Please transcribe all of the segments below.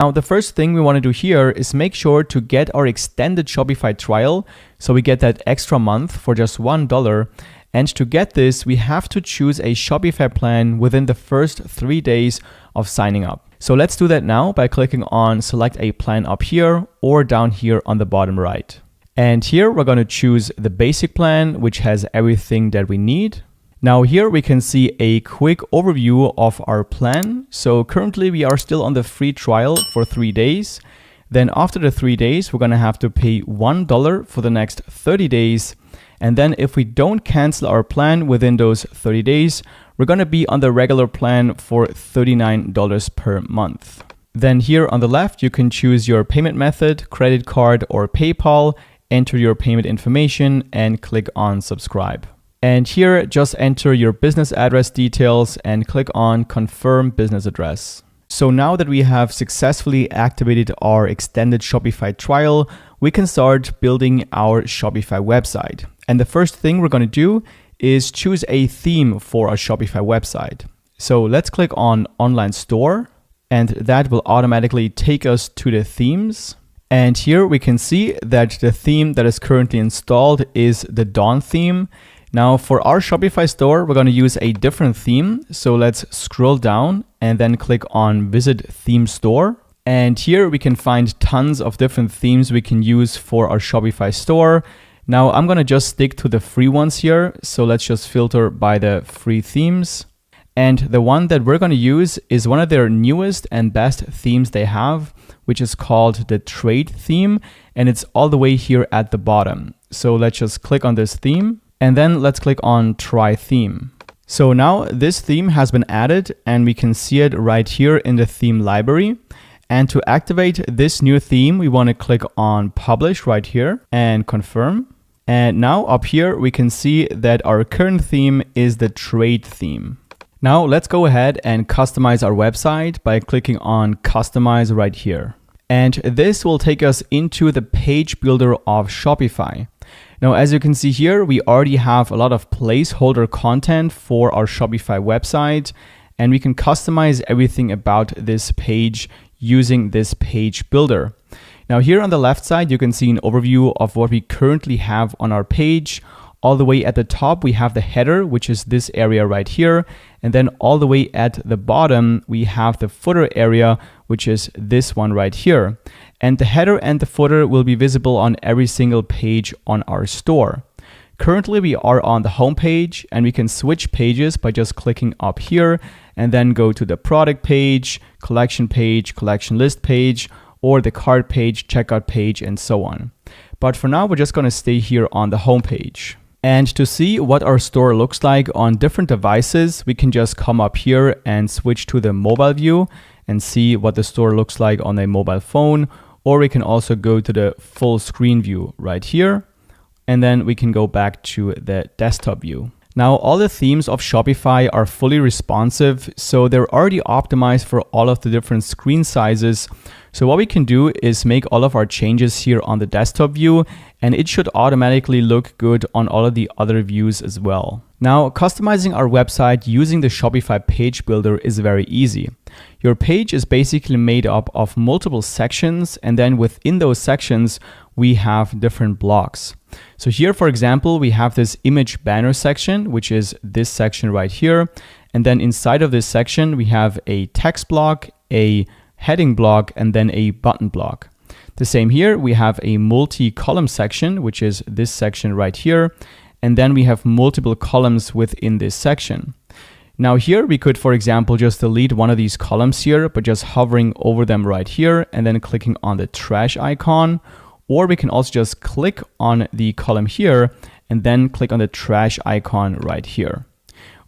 Now, the first thing we want to do here is make sure to get our extended Shopify trial. So we get that extra month for just $1. And to get this, we have to choose a Shopify plan within the first 3 days of signing up. So let's do that now by clicking on select a plan up here or down here on the bottom right. And here we're going to choose the basic plan, which has everything that we need. Now here we can see a quick overview of our plan. So currently we are still on the free trial for 3 days. Then after the 3 days, we're going to have to pay $1 for the next 30 days. And then if we don't cancel our plan within those 30 days, we're going to be on the regular plan for $39 per month. Then here on the left, you can choose your payment method, credit card or PayPal, enter your payment information and click on subscribe. And here, just enter your business address details and click on confirm business address. So now that we have successfully activated our extended Shopify trial, we can start building our Shopify website. And the first thing we're going to do is choose a theme for our Shopify website. So let's click on online store, and that will automatically take us to the themes. And here we can see that the theme that is currently installed is the Dawn theme. Now for our Shopify store, we're going to use a different theme. So let's scroll down and then click on Visit Theme Store. And here we can find tons of different themes we can use for our Shopify store. Now I'm going to just stick to the free ones here. So let's just filter by the free themes. And the one that we're going to use is one of their newest and best themes they have, which is called the Trade theme. And it's all the way here at the bottom. So let's just click on this theme. And then let's click on Try Theme. So now this theme has been added and we can see it right here in the theme library. And to activate this new theme, we want to click on Publish right here and confirm. And now up here, we can see that our current theme is the Trade theme. Now let's go ahead and customize our website by clicking on Customize right here. And this will take us into the page builder of Shopify. Now, as you can see here, we already have a lot of placeholder content for our Shopify website, and we can customize everything about this page using this page builder. Now, here on the left side, you can see an overview of what we currently have on our page. All the way at the top, we have the header, which is this area right here. And then all the way at the bottom, we have the footer area, which is this one right here. And the header and the footer will be visible on every single page on our store. Currently, we are on the home page and we can switch pages by just clicking up here and then go to the product page, collection list page, or the cart page, checkout page, and so on. But for now, we're just going to stay here on the home page. And to see what our store looks like on different devices, we can just come up here and switch to the mobile view and see what the store looks like on a mobile phone. Or we can also go to the full screen view right here. And then we can go back to the desktop view. Now, all the themes of Shopify are fully responsive, so they're already optimized for all of the different screen sizes. So what we can do is make all of our changes here on the desktop view, and it should automatically look good on all of the other views as well. Now, customizing our website using the Shopify page builder is very easy. Your page is basically made up of multiple sections, and then within those sections, we have different blocks. So here, for example, we have this image banner section, which is this section right here. And then inside of this section, we have a text block, a heading block, and then a button block. The same here, we have a multi-column section, which is this section right here. And then we have multiple columns within this section. Now here we could, for example, just delete one of these columns here, but just hovering over them right here and then clicking on the trash icon. Or we can also just click on the column here and then click on the trash icon right here.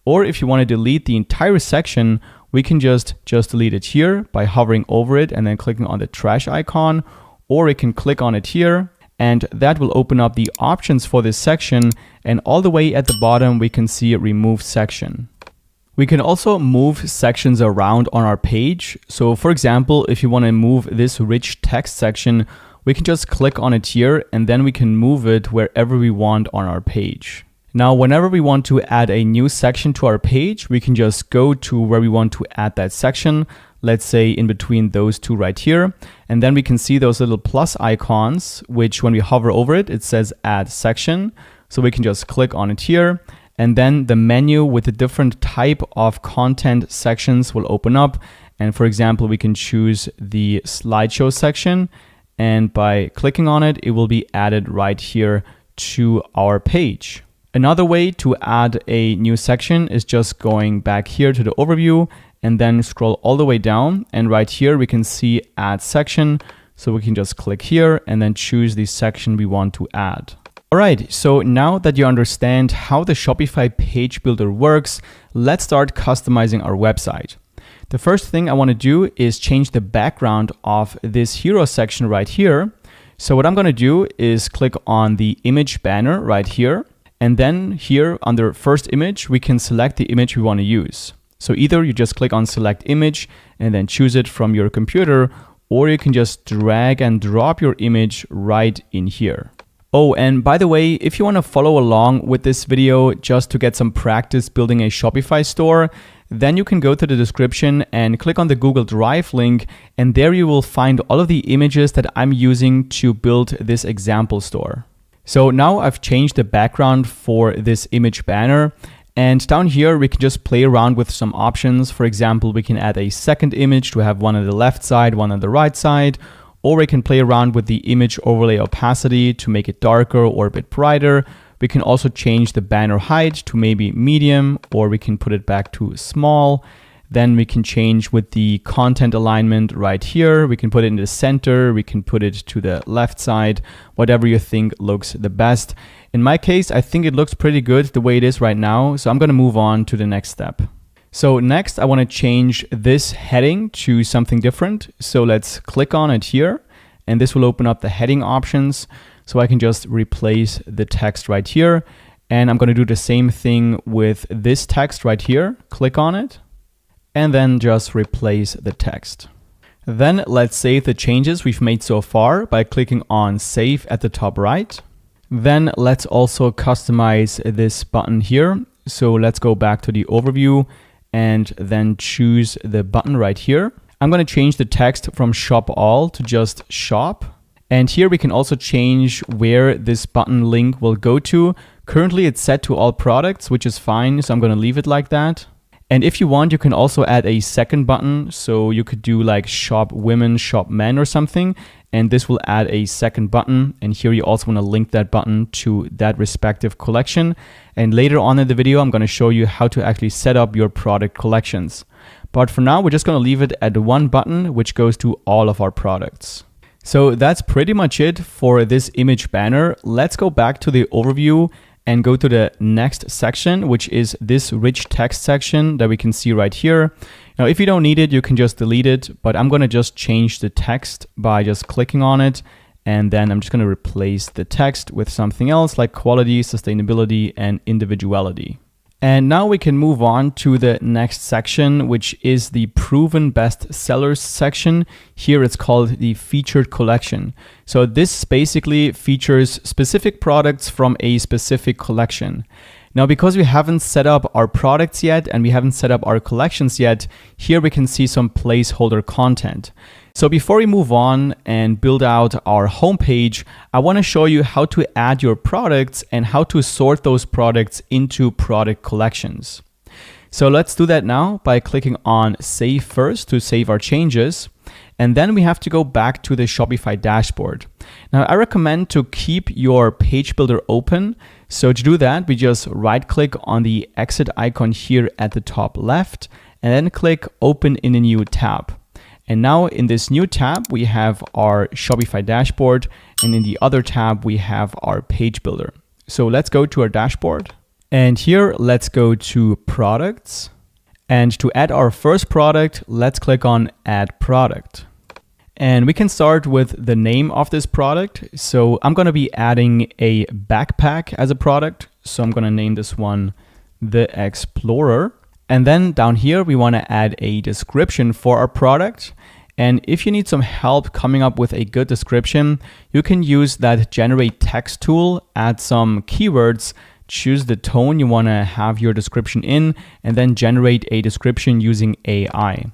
Or if you want to delete the entire section, we can just delete it here by hovering over it and then clicking on the trash icon. Or we can click on it here and that will open up the options for this section. And all the way at the bottom, we can see remove section. We can also move sections around on our page. So for example, if you want to move this rich text section, we can just click on it here and then we can move it wherever we want on our page. Now, whenever we want to add a new section to our page, we can just go to where we want to add that section. let's say in between those two right here. And then we can see those little plus icons, which when we hover over it, it says add section. So we can just click on it here. And then the menu with the different type of content sections will open up. And for example, we can choose the slideshow section. And by clicking on it, it will be added right here to our page. Another way to add a new section is just going back here to the overview and then scroll all the way down. And right here, we can see add section. So we can just click here and then choose the section we want to add. All right, so now that you understand how the Shopify page builder works, let's start customizing our website. The first thing I want to do is change the background of this hero section right here. So what I'm going to do is click on the image banner right here. And then here under first image, we can select the image we want to use. So either you just click on select image and then choose it from your computer, or you can just drag and drop your image right in here. Oh, and by the way, if you want to follow along with this video just to get some practice building a Shopify store, then you can go to the description and click on the Google Drive link, and there you will find all of the images that I'm using to build this example store. So now I've changed the background for this image banner, and down here we can just play around with some options. For example, we can add a second image to have one on the left side, one on the right side, or we can play around with the image overlay opacity to make it darker or a bit brighter. We can also change the banner height to maybe medium, or we can put it back to small. Then we can change with the content alignment right here. We can put it in the center. We can put it to the left side, whatever you think looks the best. In my case, I think it looks pretty good the way it is right now. So I'm going to move on to the next step. So next, I want to change this heading to something different. So let's click on it here, and this will open up the heading options. So I can just replace the text right here. And I'm going to do the same thing with this text right here. Click on it, and then just replace the text. Then let's save the changes we've made so far by clicking on Save at the top right. Then let's also customize this button here. So let's go back to the overview and then choose the button right here. I'm going to change the text from Shop All to just Shop. And here we can also change where this button link will go to. Currently it's set to all products, which is fine. So I'm going to leave it like that. And if you want, you can also add a second button. So you could do like Shop Women, Shop Men or something. And this will add a second button. And here you also want to link that button to that respective collection. And later on in the video, I'm going to show you how to actually set up your product collections. But for now, we're just going to leave it at one button, which goes to all of our products. So that's pretty much it for this image banner. Let's go back to the overview and go to the next section, which is this rich text section that we can see right here. Now, if you don't need it, you can just delete it, but I'm going to just change the text by just clicking on it. And then I'm just going to replace the text with something else like quality, sustainability, and individuality. And now we can move on to the next section, which is the proven best sellers section. Here it's called the featured collection. So this basically features specific products from a specific collection. Now, because we haven't set up our products yet and we haven't set up our collections yet, here we can see some placeholder content. So before we move on and build out our homepage, I want to show you how to add your products and how to sort those products into product collections. So let's do that now by clicking on Save First to save our changes. And then we have to go back to the Shopify dashboard. Now, I recommend to keep your page builder open. So to do that, we just right click on the exit icon here at the top left and then click Open in a new tab. And now in this new tab, we have our Shopify dashboard, and in the other tab, we have our page builder. So let's go to our dashboard, and here let's go to products. And to add our first product, let's click on Add Product. And we can start with the name of this product. So I'm going to be adding a backpack as a product. So I'm going to name this one the Explorer. And then down here, we want to add a description for our product. And if you need some help coming up with a good description, you can use that generate text tool, add some keywords, choose the tone you want to have your description in, and then generate a description using AI.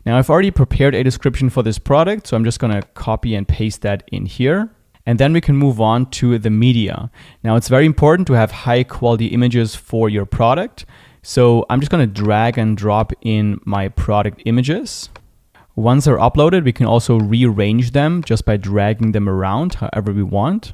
Now I've already prepared a description for this product, so I'm just gonna copy and paste that in here. And then we can move on to the media. Now it's very important to have high quality images for your product. So I'm just gonna drag and drop in my product images. Once they're uploaded, we can also rearrange them just by dragging them around however we want.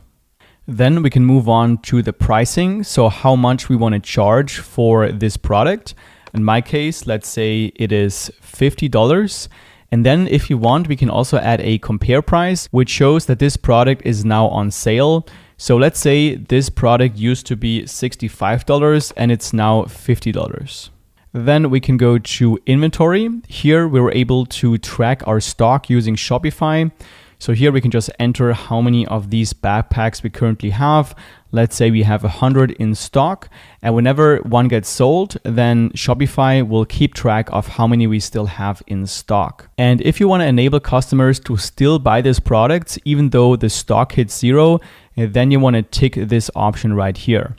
Then we can move on to the pricing. So how much we want to charge for this product. In my case, let's say it is $50. And then if you want, we can also add a compare price, which shows that this product is now on sale. So let's say this product used to be $65 and it's now $50. Then we can go to inventory. Here we were able to track our stock using Shopify. So here we can just enter how many of these backpacks we currently have. Let's say we have 100 in stock, and whenever one gets sold, then Shopify will keep track of how many we still have in stock. And if you want to enable customers to still buy this product, even though the stock hits zero, then you want to tick this option right here.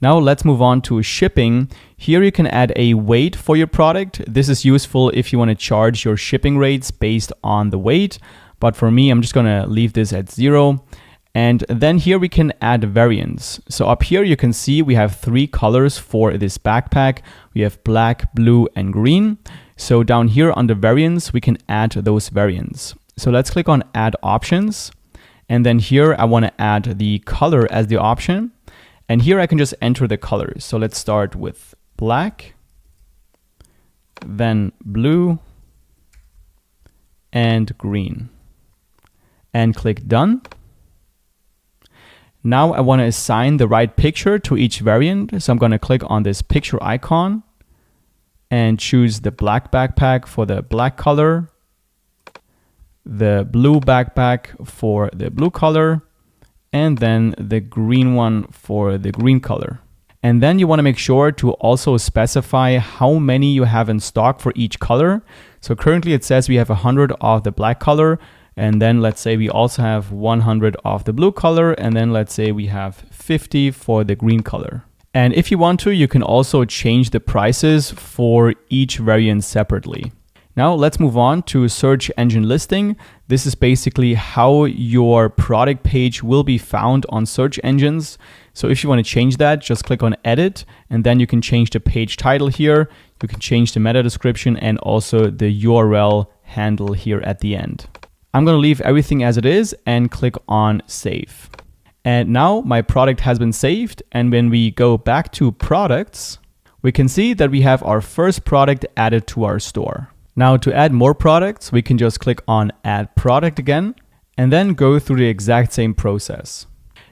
Now let's move on to shipping. Here you can add a weight for your product. This is useful if you want to charge your shipping rates based on the weight. But for me, I'm just gonna leave this at 0. And then here we can add variants. So up here you can see we have 3 colors for this backpack. We have black, blue, and green. So down here under variants, we can add those variants. So let's click on add options. And then here I wanna add the color as the option. And here I can just enter the colors. So let's start with black, then blue, and green. And click done. Now I want to assign the right picture to each variant. So I'm going to click on this picture icon and choose the black backpack for the black color, the blue backpack for the blue color, and then the green one for the green color. And then you want to make sure to also specify how many you have in stock for each color. So currently it says we have 100 of the black color. And then let's say we also have 100 of the blue color. And then let's say we have 50 for the green color. And if you want to, you can also change the prices for each variant separately. Now let's move on to search engine listing. This is basically how your product page will be found on search engines. So if you want to change that, just click on edit, and then you can change the page title here. You can change the meta description and also the URL handle here at the end. I'm going to leave everything as it is and click on save. And now my product has been saved. And when we go back to products, we can see that we have our first product added to our store. Now to add more products, we can just click on add product again and then go through the exact same process.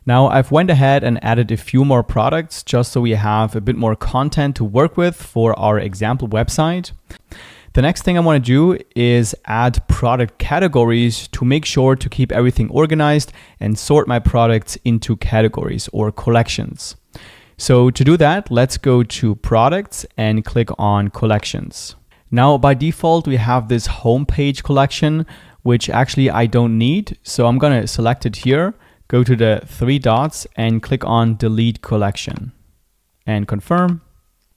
Now I've went ahead and added a few more products just so we have a bit more content to work with for our example website. The next thing I want to do is add product categories to make sure to keep everything organized and sort my products into categories or collections. So to do that, let's go to products and click on collections. Now by default, we have this homepage collection, which actually I don't need. So I'm going to select it here, go to the 3 dots and click on delete collection and confirm.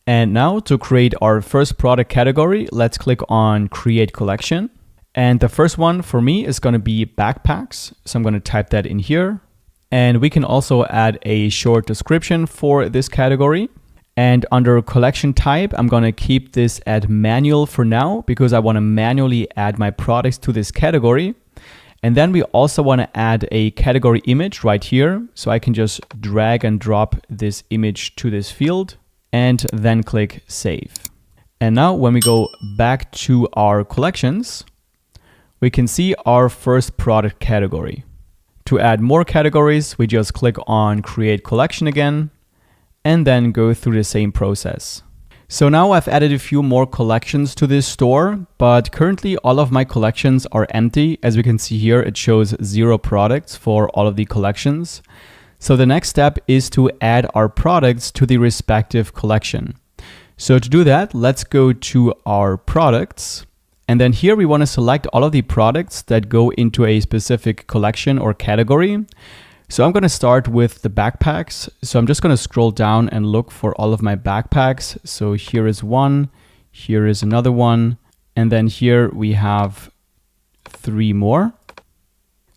And now to create our first product category, let's click on create collection. And the first one for me is going to be backpacks. So I'm going to type that in here. And we can also add a short description for this category. And under collection type, I'm going to keep this at manual for now because I want to manually add my products to this category. And then we also want to add a category image right here. So I can just drag and drop this image to this field and then click save. And now when we go back to our collections, we can see our first product category. To add more categories, we just click on create collection again and then go through the same process. So now I've added a few more collections to this store, but currently all of my collections are empty. As we can see here, it shows 0 products for all of the collections. So the next step is to add our products to the respective collection. So to do that, let's go to our products. And then here we want to select all of the products that go into a specific collection or category. So I'm going to start with the backpacks. So I'm just going to scroll down and look for all of my backpacks. So here is one, here is another one, And then here we have 3 more.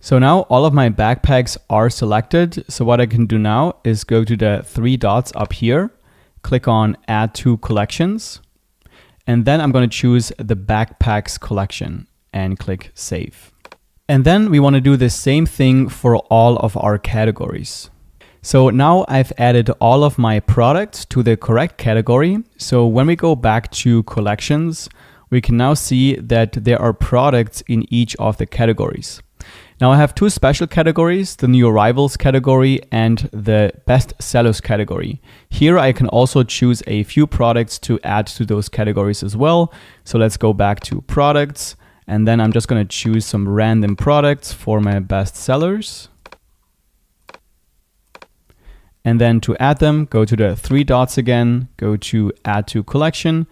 So now all of my backpacks are selected. So what I can do now is go to the 3 dots up here, click on Add to Collections, and then I'm going to choose the Backpacks collection and click Save. And then we want to do the same thing for all of our categories. So now I've added all of my products to the correct category. So when we go back to Collections, we can now see that there are products in each of the categories. Now I have 2 special categories, the new arrivals category and the best sellers category. Here I can also choose a few products to add to those categories as well. So let's go back to products, and then I'm just going to choose some random products for my best sellers. And then to add them, go to the 3 dots again, go to Add to Collection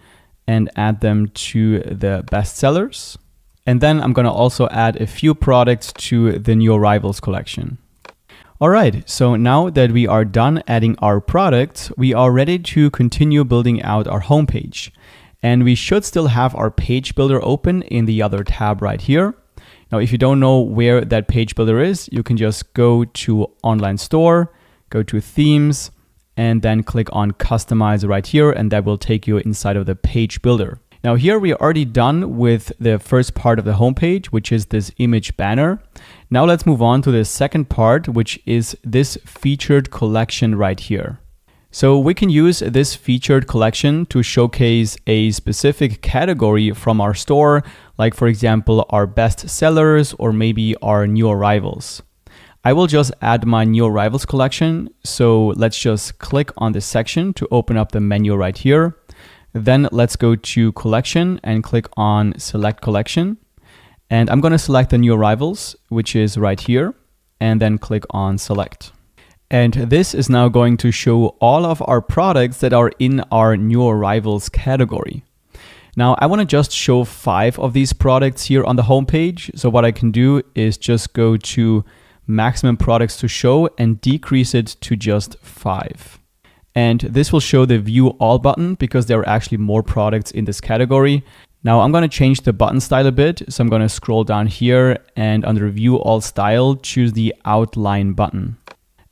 and add them to the best sellers. And then I'm going to also add a few products to the new arrivals collection. All right, so now that we are done adding our products, we are ready to continue building out our homepage. And we should still have our page builder open in the other tab right here. Now, if you don't know where that page builder is, you can just go to Online Store, go to Themes, and then click on Customize right here, and that will take you inside of the page builder. Now here we are already done with the first part of the homepage, which is this image banner. Now let's move on to the second part, which is this featured collection right here. So we can use this featured collection to showcase a specific category from our store, like for example, our best sellers or maybe our new arrivals. I will just add my new arrivals collection. So let's just click on this section to open up the menu right here. Then let's go to collection and click on select collection. And I'm going to select the new arrivals, which is right here, and then click on select. And this is now going to show all of our products that are in our new arrivals category. Now I want to just show 5 of these products here on the homepage. So what I can do is just go to maximum products to show and decrease it to just 5. And this will show the view all button because there are actually more products in this category. Now I'm going to change the button style a bit. So I'm going to scroll down here and under view all style, choose the outline button.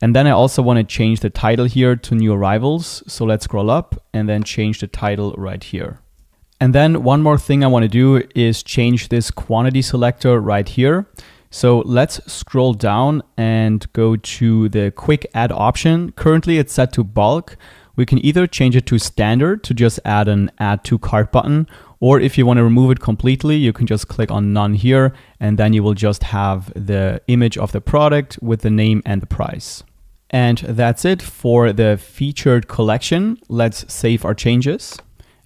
And then I also want to change the title here to new arrivals. So let's scroll up and then change the title right here. And then one more thing I want to do is change this quantity selector right here. So let's scroll down and go to the quick add option. Currently it's set to bulk. We can either change it to standard to just add an add to cart button, or if you want to remove it completely, you can just click on none here, and then you will just have the image of the product with the name and the price. And that's it for the featured collection. Let's save our changes.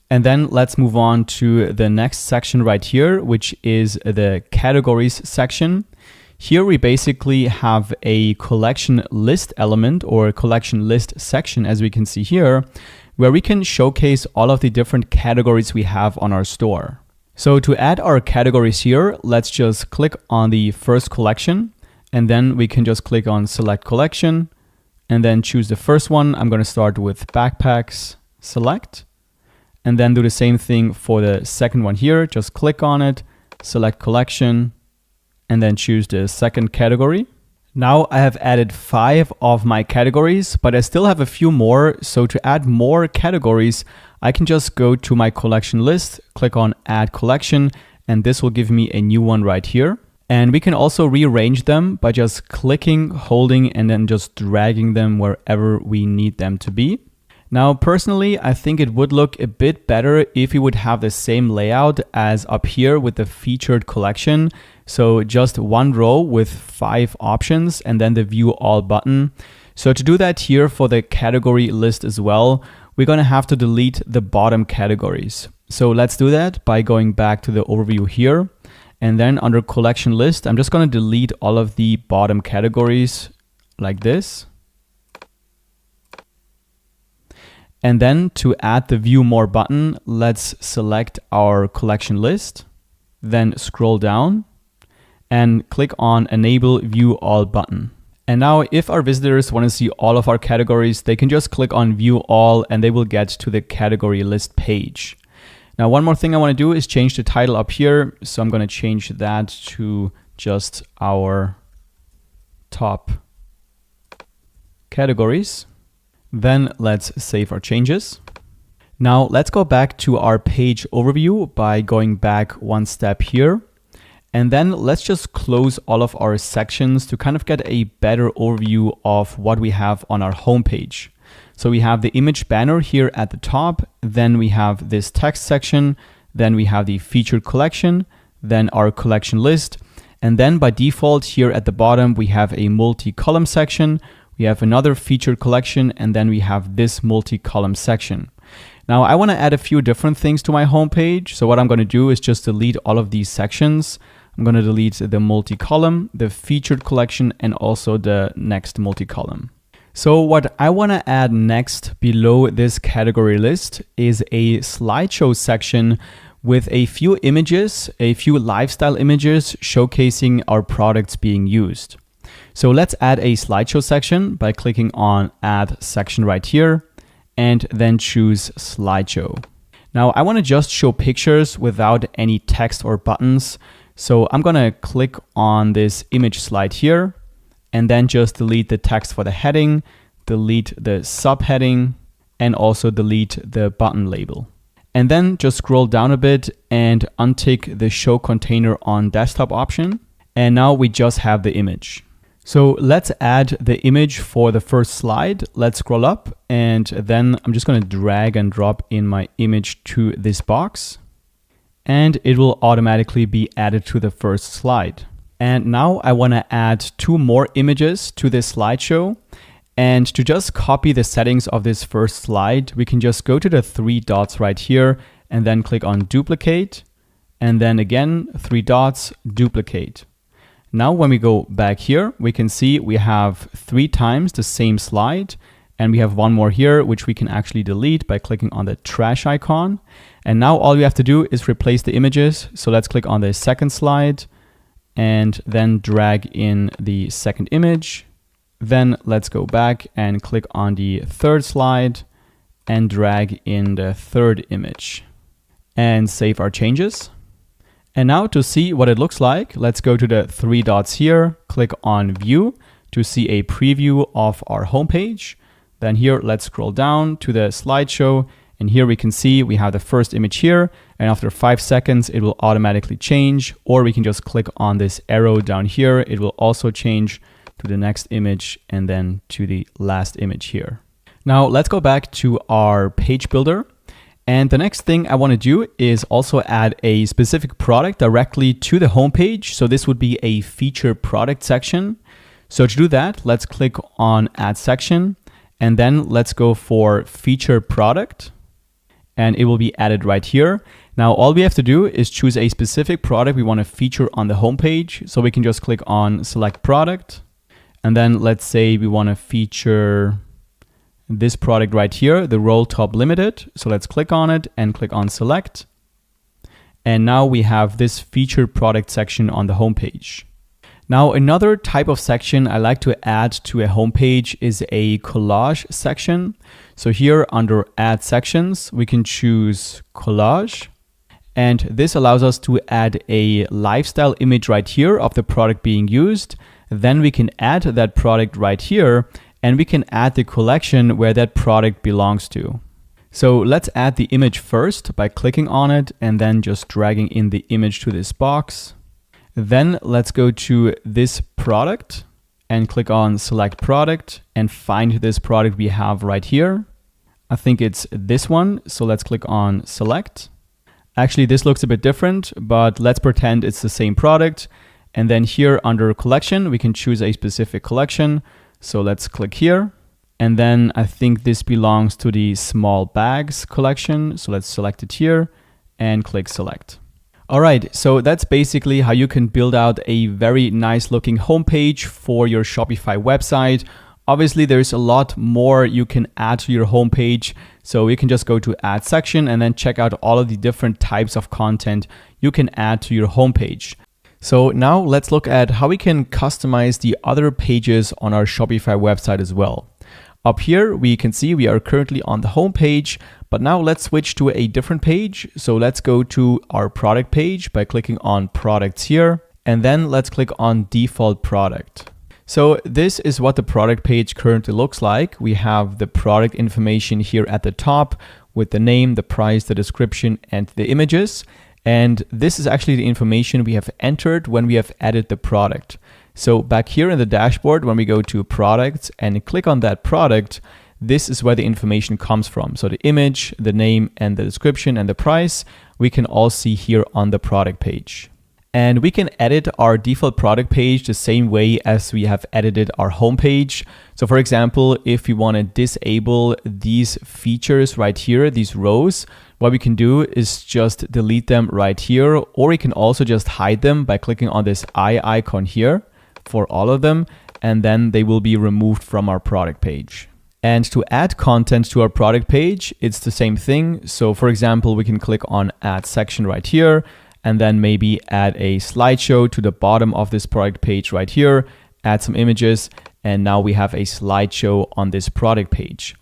And then let's move on to the next section right here, which is the categories section. Here we basically have a collection list element or a collection list section, as we can see here, where we can showcase all of the different categories we have on our store. So to add our categories here, let's just click on the first collection, and then we can just click on select collection and then choose the first one. I'm going to start with backpacks, select. And then do the same thing for the second one here. Just click on it, select collection, and then choose the second category. Now I have added 5 of my categories, but I still have a few more. So to add more categories, I can just go to my collection list, click on add collection, and this will give me a new one right here. And we can also rearrange them by just clicking, holding, and then just dragging them wherever we need them to be. Now, personally, I think it would look a bit better if we would have the same layout as up here with the featured collection. So just one row with 5 options and then the view all button. So to do that here for the category list as well, we're going to have to delete the bottom categories. So let's do that by going back to the overview here. And then under collection list, I'm just going to delete all of the bottom categories like this. And then to add the view more button, let's select our collection list, then scroll down and click on enable view all button. And now if our visitors want to see all of our categories, they can just click on view all and they will get to the category list page. Now, one more thing I want to do is change the title up here. So I'm going to change that to just our top categories. Then let's save our changes. Now let's go back to our page overview by going back one step here. And then let's just close all of our sections to kind of get a better overview of what we have on our homepage. So we have the image banner here at the top, then we have this text section, then we have the featured collection, then our collection list, and then by default here at the bottom we have a multi-column section, we have another featured collection, and then we have this multi-column section. Now I want to add a few different things to my homepage. So what I'm going to do is just delete all of these sections. I'm going to delete the multi-column, the featured collection, and also the next multi-column. So what I want to add next below this category list is a slideshow section with a few images, a few lifestyle images showcasing our products being used. So let's add a slideshow section by clicking on Add Section right here and then choose Slideshow. Now I want to just show pictures without any text or buttons. So I'm going to click on this image slide here and then just delete the text for the heading, delete the subheading, and also delete the button label. And then just scroll down a bit and untick the show container on desktop option. And now we just have the image. So let's add the image for the first slide. Let's scroll up and then I'm just going to drag and drop in my image to this box. And it will automatically be added to the first slide. And now I want to add two more images to this slideshow. And to just copy the settings of this first slide, we can just go to the three dots right here and then click on duplicate. And then again, three dots, duplicate. Now when we go back here, we can see we have 3 times the same slide. And we have one more here, which we can actually delete by clicking on the trash icon. And now all we have to do is replace the images. So let's click on the second slide and then drag in the second image. Then let's go back and click on the third slide and drag in the third image and save our changes. And now to see what it looks like, let's go to the 3 dots here, click on View to see a preview of our homepage. Then here, let's scroll down to the slideshow. And here we can see we have the first image here. And after 5 seconds, it will automatically change. Or we can just click on this arrow down here. It will also change to the next image and then to the last image here. Now let's go back to our page builder. And the next thing I want to do is also add a specific product directly to the homepage. So this would be a featured product section. So to do that, let's click on Add Section. And then let's go for Featured Product. And it will be added right here. Now all we have to do is choose a specific product we want to feature on the homepage. So we can just click on Select Product. And then let's say we want to feature this product right here, the Roll Top Limited. So let's click on it and click on Select. And now we have this featured product section on the homepage. Now another type of section I like to add to a homepage is a collage section. So here under Add Sections, we can choose Collage. And this allows us to add a lifestyle image right here of the product being used. Then we can add that product right here and we can add the collection where that product belongs to. So let's add the image first by clicking on it and then just dragging in the image to this box. Then let's go to this product and click on Select Product and find this product we have right here. I think it's this one. So let's click on Select. Actually, this looks a bit different, but let's pretend it's the same product. And then here under Collection, we can choose a specific collection. So let's click here. And then I think this belongs to the small bags collection. So let's select it here and click Select. All right, so that's basically how you can build out a very nice looking homepage for your Shopify website. Obviously, there's a lot more you can add to your homepage. So you can just go to Add Section and then check out all of the different types of content you can add to your homepage. So now let's look at how we can customize the other pages on our Shopify website as well. Up here, we can see we are currently on the home page, But now let's switch to a different page. So let's go to our product page by clicking on products here, and then let's click on default product. So this is what the product page currently looks like. We have the product information here at the top with the name, the price, the description, and the images. And this is actually the information we have entered when we have added the product. So back here in the dashboard, when we go to products and click on that product, this is where the information comes from. So the image, the name, and the description and the price, we can all see here on the product page. And we can edit our default product page the same way as we have edited our homepage. So for example, if we want to disable these features right here, these rows, what we can do is just delete them right here, or we can also just hide them by clicking on this eye icon here for all of them, and then they will be removed from our product page. And to add content to our product page, it's the same thing. So for example, we can click on add section right here, and then maybe add a slideshow to the bottom of this product page right here, add some images, and now we have a slideshow on this product page.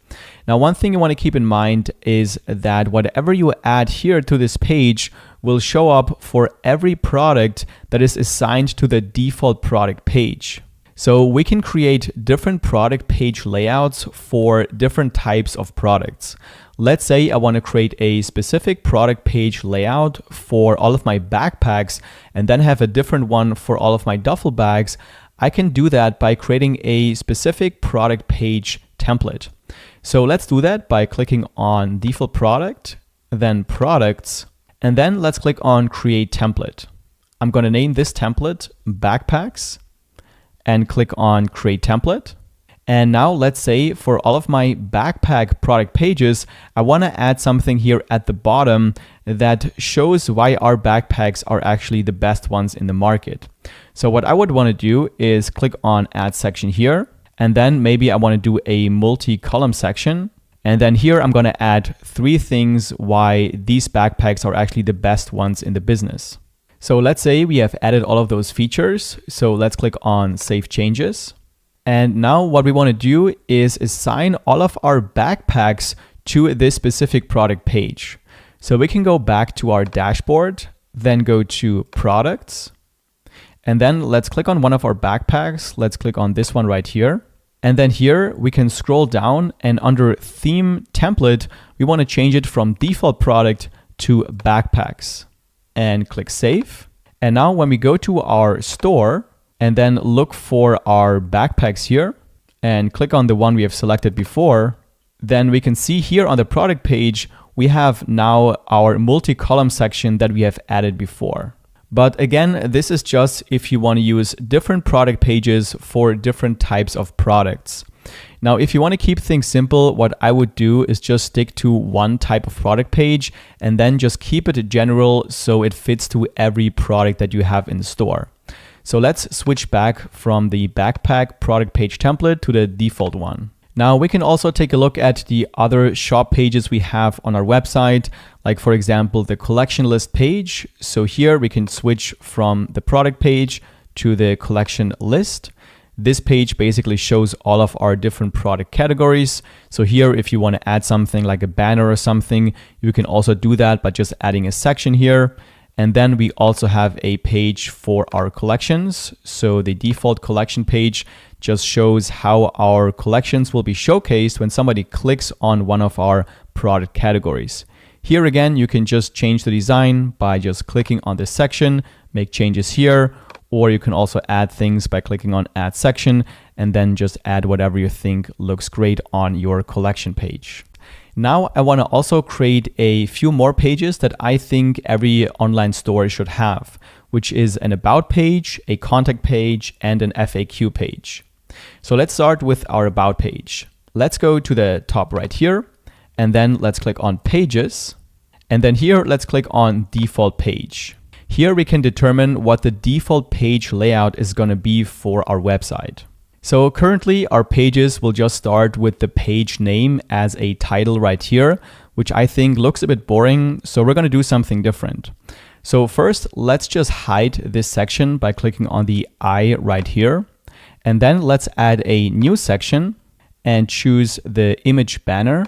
Now, one thing you want to keep in mind is that whatever you add here to this page will show up for every product that is assigned to the default product page. So we can create different product page layouts for different types of products. Let's say I want to create a specific product page layout for all of my backpacks and then have a different one for all of my duffel bags. I can do that by creating a specific product page template. So let's do that by clicking on default product, then products, and then let's click on create template. I'm going to name this template backpacks and click on create template. And now let's say for all of my backpack product pages, I want to add something here at the bottom that shows why our backpacks are actually the best ones in the market. So what I would want to do is click on add section here, and then maybe I want to do a multi-column section. And then here I'm going to add 3 things why these backpacks are actually the best ones in the business. So let's say we have added all of those features. So let's click on Save Changes. And now what we want to do is assign all of our backpacks to this specific product page. So we can go back to our dashboard, then go to Products. And then let's click on one of our backpacks. Let's click on this one right here. And then here we can scroll down, and under Theme Template, we want to change it from Default Product to Backpacks. And click Save. And now when we go to our store and then look for our backpacks here and click on the one we have selected before, then we can see here on the product page, we have now our multi-column section that we have added before. But again, this is just if you want to use different product pages for different types of products. Now, if you want to keep things simple, what I would do is just stick to one type of product page and then just keep it general so it fits to every product that you have in the store. So let's switch back from the backpack product page template to the default one. Now we can also take a look at the other shop pages we have on our website, like for example, the collection list page. So here we can switch from the product page to the collection list. This page basically shows all of our different product categories. So here, if you want to add something like a banner or something, you can also do that by just adding a section here. And then we also have a page for our collections. So the default collection page just shows how our collections will be showcased when somebody clicks on one of our product categories. Here again, you can just change the design by just clicking on this section, make changes here, or you can also add things by clicking on add section and then just add whatever you think looks great on your collection page. Now I want to also create a few more pages that I think every online store should have, which is an about page, a contact page, and an FAQ page. So let's start with our about page. Let's go to the top right here, and then let's click on pages. And then here, let's click on default page. Here we can determine what the default page layout is going to be for our website. So currently our pages will just start with the page name as a title right here, which I think looks a bit boring. So we're going to do something different. So first, let's just hide this section by clicking on the I right here. And then let's add a new section and choose the image banner.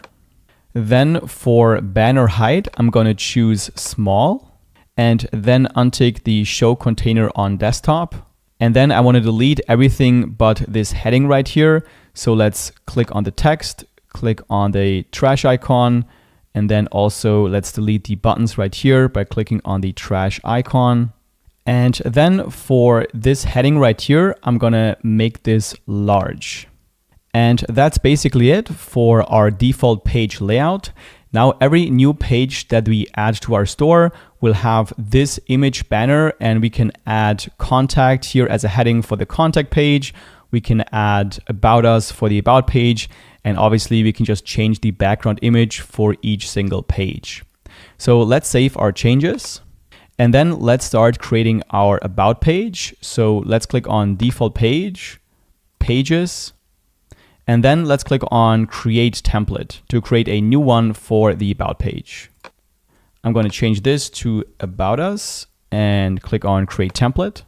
Then for banner height, I'm going to choose small and then untick the show container on desktop. And then I want to delete everything but this heading right here. So let's click on the text, click on the trash icon, and then also let's delete the buttons right here by clicking on the trash icon. And then for this heading right here, I'm gonna make this large. And that's basically it for our default page layout. Now every new page that we add to our store will have this image banner, and we can add contact here as a heading for the contact page. We can add about us for the about page, and obviously we can just change the background image for each single page. So let's save our changes. And then let's start creating our about page. So let's click on default page, pages, and then let's click on create template to create a new one for the about page. I'm going to change this to about us and click on create template.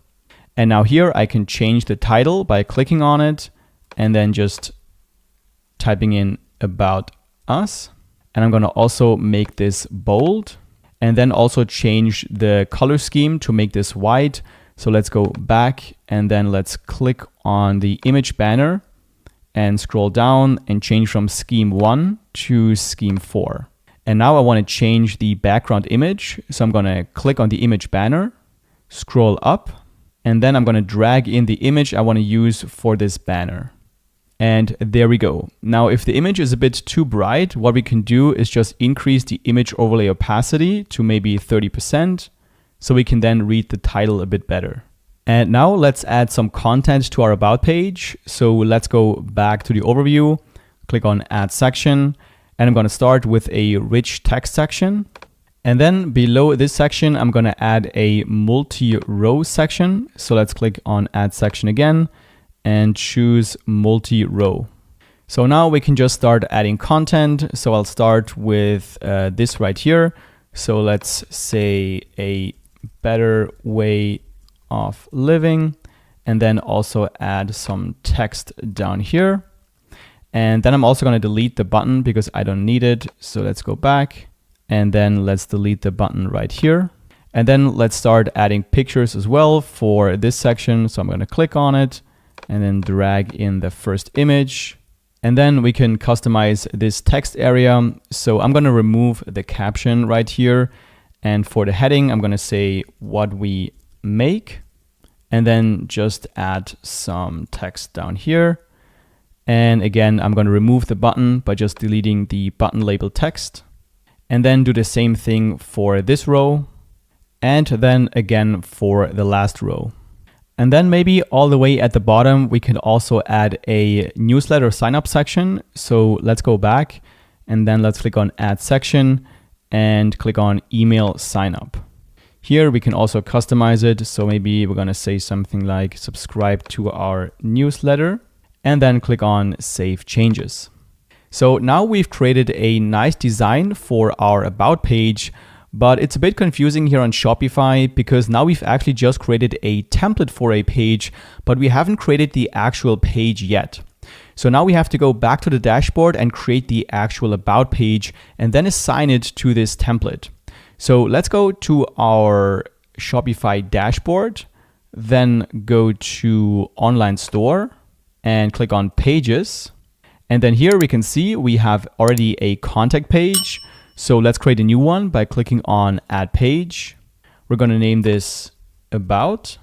And now here I can change the title by clicking on it and then just typing in about us. And I'm going to also make this bold. And then also change the color scheme to make this white. So let's go back and then let's click on the image banner and scroll down and change from scheme 1 to scheme 4. And now I want to change the background image. So I'm going to click on the image banner, scroll up, and then I'm going to drag in the image I want to use for this banner. And there we go. Now, if the image is a bit too bright, what we can do is just increase the image overlay opacity to maybe 30%, so we can then read the title a bit better. And now let's add some content to our about page. So let's go back to the overview, click on add section, and I'm going to start with a rich text section. And then below this section, I'm going to add a multi-row section. So let's click on add section again and choose multi-row. So now we can just start adding content. So I'll start with this right here. So let's say a better way of living, and then also add some text down here. And then I'm also going to delete the button because I don't need it. So let's go back and then let's delete the button right here. And then let's start adding pictures as well for this section. So I'm going to click on it and then drag in the first image. And then we can customize this text area. So I'm going to remove the caption right here. And for the heading, I'm going to say what we make, and then just add some text down here. And again, I'm going to remove the button by just deleting the button label text, and then do the same thing for this row. And then again for the last row. And then maybe all the way at the bottom, we can also add a newsletter sign up section. So let's go back and then let's click on add section and click on email sign up. Here we can also customize it. So maybe we're going to say something like subscribe to our newsletter and then click on save changes. So now we've created a nice design for our about page, but it's a bit confusing here on Shopify because now we've actually just created a template for a page, but we haven't created the actual page yet. So now we have to go back to the dashboard and create the actual about page and then assign it to this template. So let's go to our Shopify dashboard, then go to online store and click on pages. And then here we can see we have already a contact page. So let's create a new one by clicking on add page. We're going to name this about.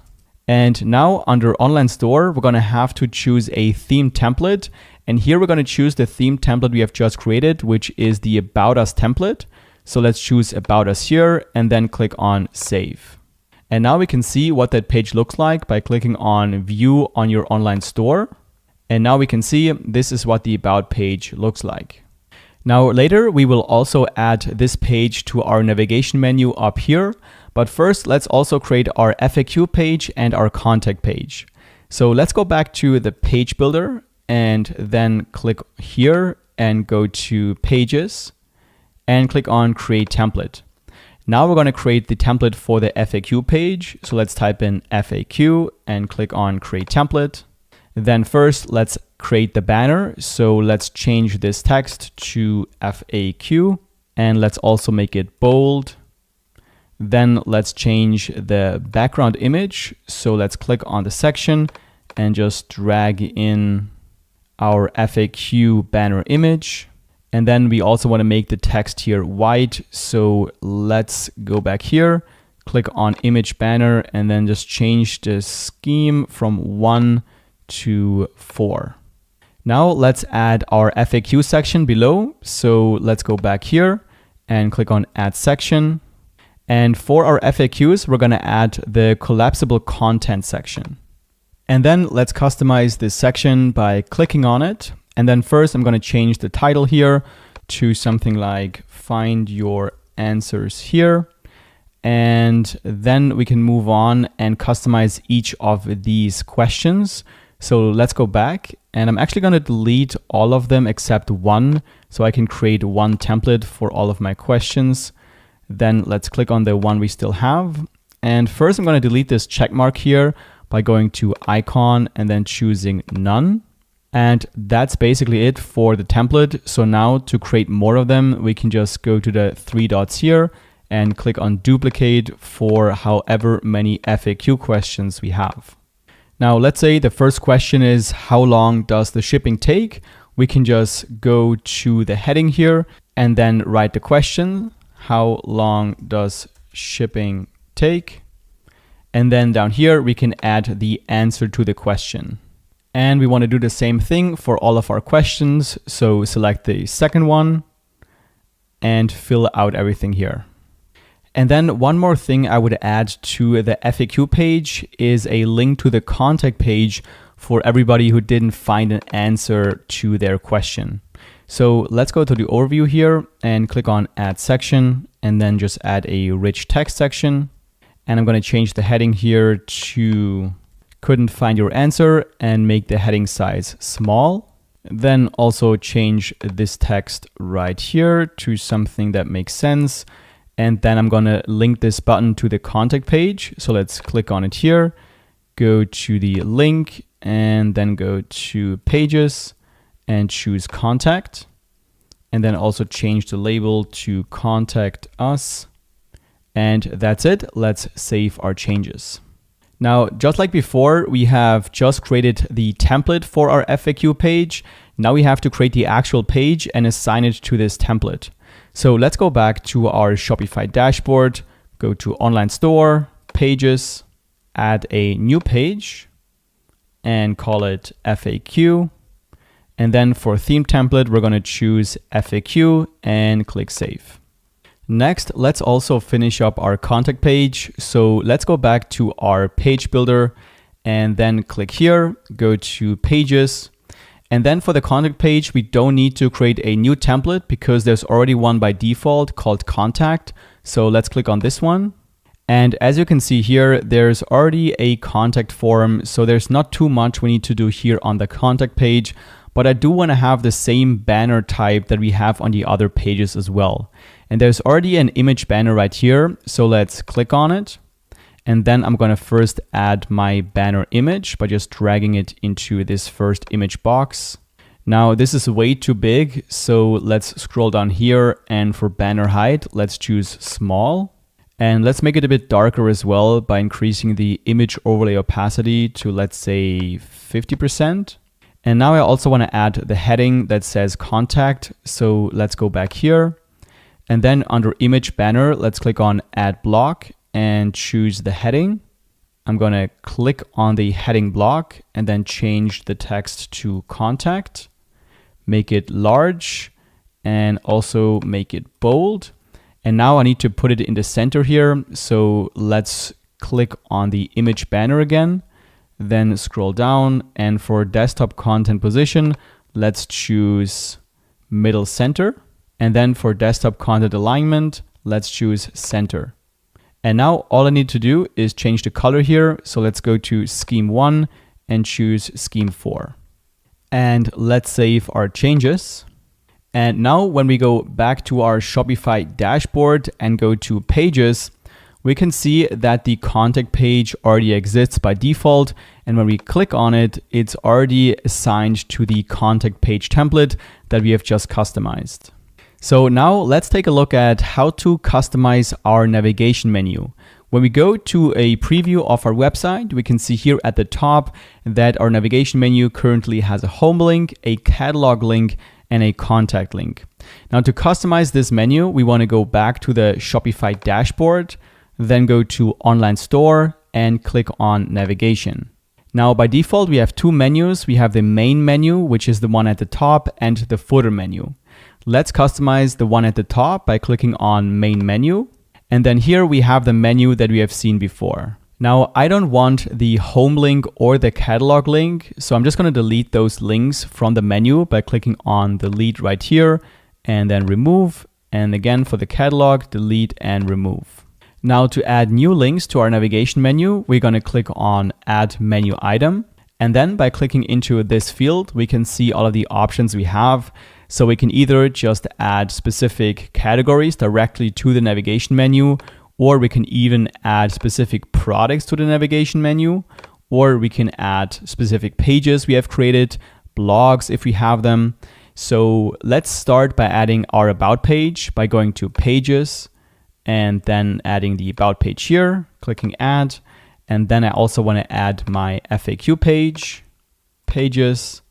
And now under online store, we're going to have to choose a theme template. And here we're going to choose the theme template we have just created, which is the about us template. So let's choose about us here and then click on save. And now we can see what that page looks like by clicking on view on your online store. And now we can see this is what the about page looks like. Now later we will also add this page to our navigation menu up here. But first let's also create our FAQ page and our contact page. So let's go back to the page builder and then click here and go to pages and click on create template. Now we're going to create the template for the FAQ page. So let's type in FAQ and click on create template. Then first let's create the banner. So let's change this text to FAQ, and let's also make it bold. Then let's change the background image. So let's click on the section and just drag in our FAQ banner image. And then we also want to make the text here white. So let's go back here, click on image banner, and then just change the scheme from 1 to 4. Now let's add our FAQ section below. So let's go back here and click on add section. And for our FAQs, we're going to add the collapsible content section. And then let's customize this section by clicking on it. And then first I'm going to change the title here to something like find your answers here. And then we can move on and customize each of these questions. So let's go back, and I'm actually going to delete all of them except one, so I can create one template for all of my questions. Then let's click on the one we still have. And first I'm going to delete this check mark here by going to icon and then choosing none. And that's basically it for the template. So now to create more of them, we can just go to the 3 dots here and click on duplicate for however many FAQ questions we have. Now let's say the first question is, how long does the shipping take? We can just go to the heading here and then write the question. How long does shipping take? And then down here, we can add the answer to the question. And we want to do the same thing for all of our questions. So select the second one and fill out everything here. And then one more thing I would add to the FAQ page is a link to the contact page for everybody who didn't find an answer to their question. So let's go to the overview here and click on add section, and then just add a rich text section. And I'm going to change the heading here to couldn't find your answer and make the heading size small. Then also change this text right here to something that makes sense. And then I'm going to link this button to the contact page. So let's click on it here, go to the link, and then go to pages and choose contact. And then also change the label to contact us. And that's it. Let's save our changes. Now, just like before, we have just created the template for our FAQ page. Now we have to create the actual page and assign it to this template. So let's go back to our Shopify dashboard, go to online store, pages, add a new page and call it FAQ. And then for theme template, we're going to choose FAQ and click save. Next, let's also finish up our contact page. So let's go back to our page builder and then click here, go to pages. And then for the contact page, we don't need to create a new template because there's already one by default called contact. So let's click on this one. And as you can see here, there's already a contact form. So there's not too much we need to do here on the contact page, but I do want to have the same banner type that we have on the other pages as well. And there's already an image banner right here. So let's click on it. And then I'm going to first add my banner image by just dragging it into this first image box. Now this is way too big. So let's scroll down here, and for banner height, let's choose small. And let's make it a bit darker as well by increasing the image overlay opacity to, let's say, 50%. And now I also want to add the heading that says contact. So let's go back here. And then under image banner, let's click on add block and choose the heading. I'm going to click on the heading block and then change the text to contact, make it large, and also make it bold. And now I need to put it in the center here. So let's click on the image banner again, then scroll down. And for desktop content position, let's choose middle center. And then for desktop content alignment, let's choose center. And now all I need to do is change the color here. So let's go to scheme 1 and choose scheme 4. And let's save our changes. And now when we go back to our Shopify dashboard and go to pages, we can see that the contact page already exists by default And when we click on it, it's already assigned to the contact page template that we have just customized. So now let's take a look at how to customize our navigation menu. When we go to a preview of our website, we can see here at the top that our navigation menu currently has a home link, a catalog link, and a contact link. Now to customize this menu, we want to go back to the Shopify dashboard, then go to Online Store and click on Navigation. Now by default, we have two menus. We have the main menu, which is the one at the top, and the footer menu. Let's customize the one at the top by clicking on Main Menu. And then here we have the menu that we have seen before. Now I don't want the home link or the catalog link, so I'm just going to delete those links from the menu by clicking on delete right here and then remove. And again for the catalog, delete and remove. Now to add new links to our navigation menu, we're going to click on add menu item. And then by clicking into this field, we can see all of the options we have. So we can either just add specific categories directly to the navigation menu, or we can even add specific products to the navigation menu, or we can add specific pages we have created, blogs if we have them. So let's start by adding our about page by going to pages and then adding the about page here, clicking add. And then I also want to add my FAQ page, pages,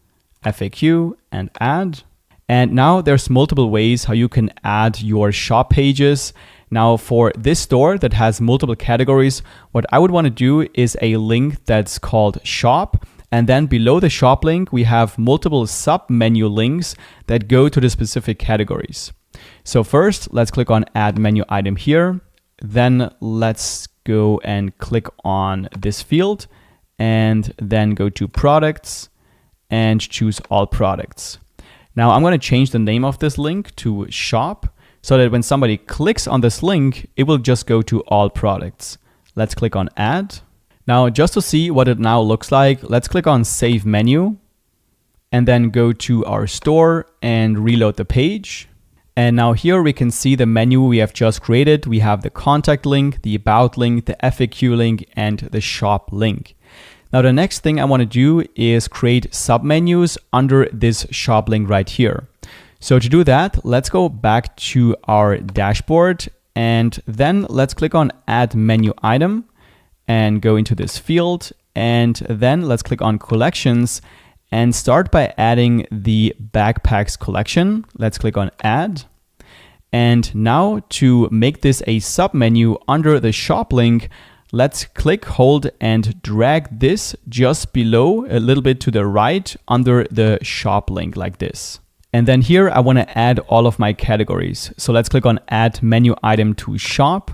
FAQ, and add. And now there's multiple ways how you can add your shop pages. Now for this store that has multiple categories, what I would want to do is a link that's called shop. And then below the shop link, we have multiple sub-menu links that go to the specific categories. So first, let's click on add menu item here. Then let's go and click on this field and then go to products and choose all products. Now I'm going to change the name of this link to shop so that when somebody clicks on this link, it will just go to all products. Let's click on add. Now just to see what it now looks like, let's click on save menu and then go to our store and reload the page. And now here we can see the menu we have just created. We have the contact link, the about link, the FAQ link, and the shop link. Now the next thing I want to do is create submenus under this shop link right here. So to do that, let's go back to our dashboard and then let's click on add menu item and go into this field. And then let's click on collections and start by adding the backpacks collection. Let's click on add. And now to make this a submenu under the shop link, let's click, hold, and drag this just below a little bit to the right under the shop link like this. And then here I want to add all of my categories. So let's click on add menu item to shop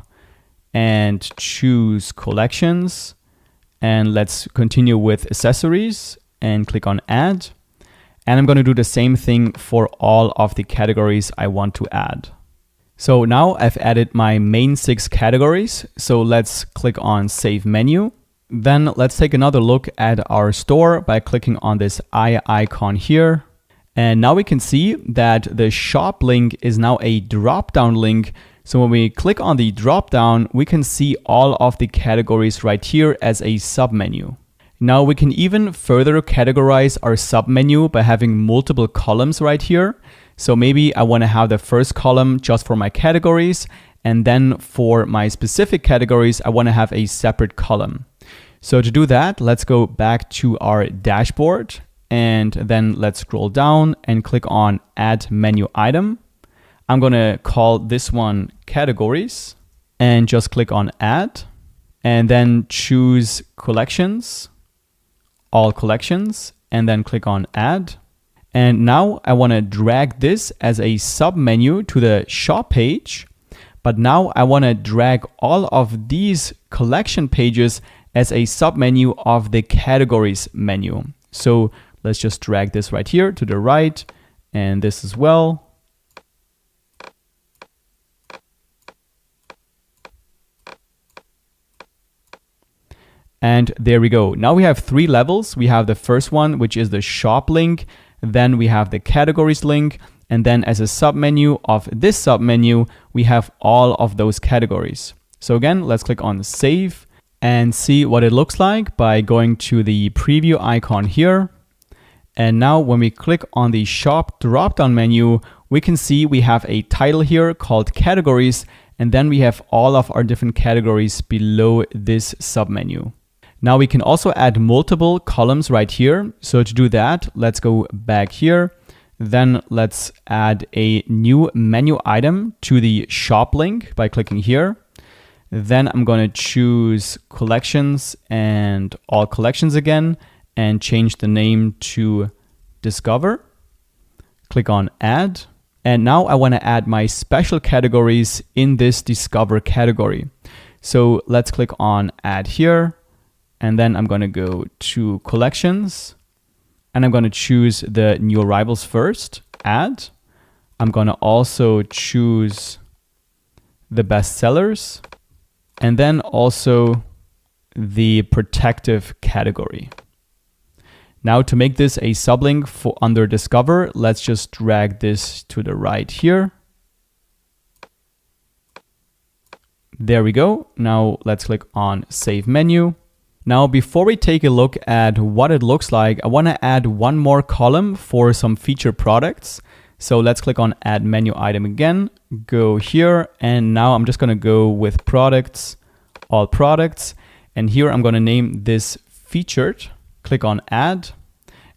and choose collections. And let's continue with accessories and click on add. And I'm going to do the same thing for all of the categories I want to add. So now I've added my main 6 categories. So let's click on save menu. Then let's take another look at our store by clicking on this eye icon here. And now we can see that the shop link is now a drop-down link. So when we click on the drop-down, we can see all of the categories right here as a submenu. Now we can even further categorize our submenu by having multiple columns right here. So maybe I want to have the first column just for my categories, and then for my specific categories, I want to have a separate column. So to do that, let's go back to our dashboard, and then let's scroll down and click on add menu item. I'm going to call this one categories and just click on add, and then choose collections, all collections, and then click on add. And now I want to drag this as a submenu to the shop page, but now I want to drag all of these collection pages as a submenu of the categories menu. So let's just drag this right here to the right and this as well. And there we go. Now we have 3 levels. We have the first one, which is the shop link. Then we have the categories link. And then as a submenu of this submenu, we have all of those categories. So again, let's click on save and see what it looks like by going to the preview icon here. And now when we click on the shop drop-down menu, we can see we have a title here called categories, and then we have all of our different categories below this submenu. Now we can also add multiple columns right here. So to do that, let's go back here. Then let's add a new menu item to the shop link by clicking here. Then I'm going to choose collections and all collections again and change the name to discover. Click on add. And now I want to add my special categories in this discover category. So let's click on add here. And then I'm going to go to collections. And I'm going to choose the new arrivals first, add. I'm going to also choose the best sellers and then also the protective category. Now to make this a sublink for under discover, let's just drag this to the right here. There we go. Now let's click on save menu. Now, before we take a look at what it looks like, I want to add one more column for some featured products. So let's click on add menu item again, go here, and now I'm just going to go with products, all products. And here I'm going to name this featured, click on add.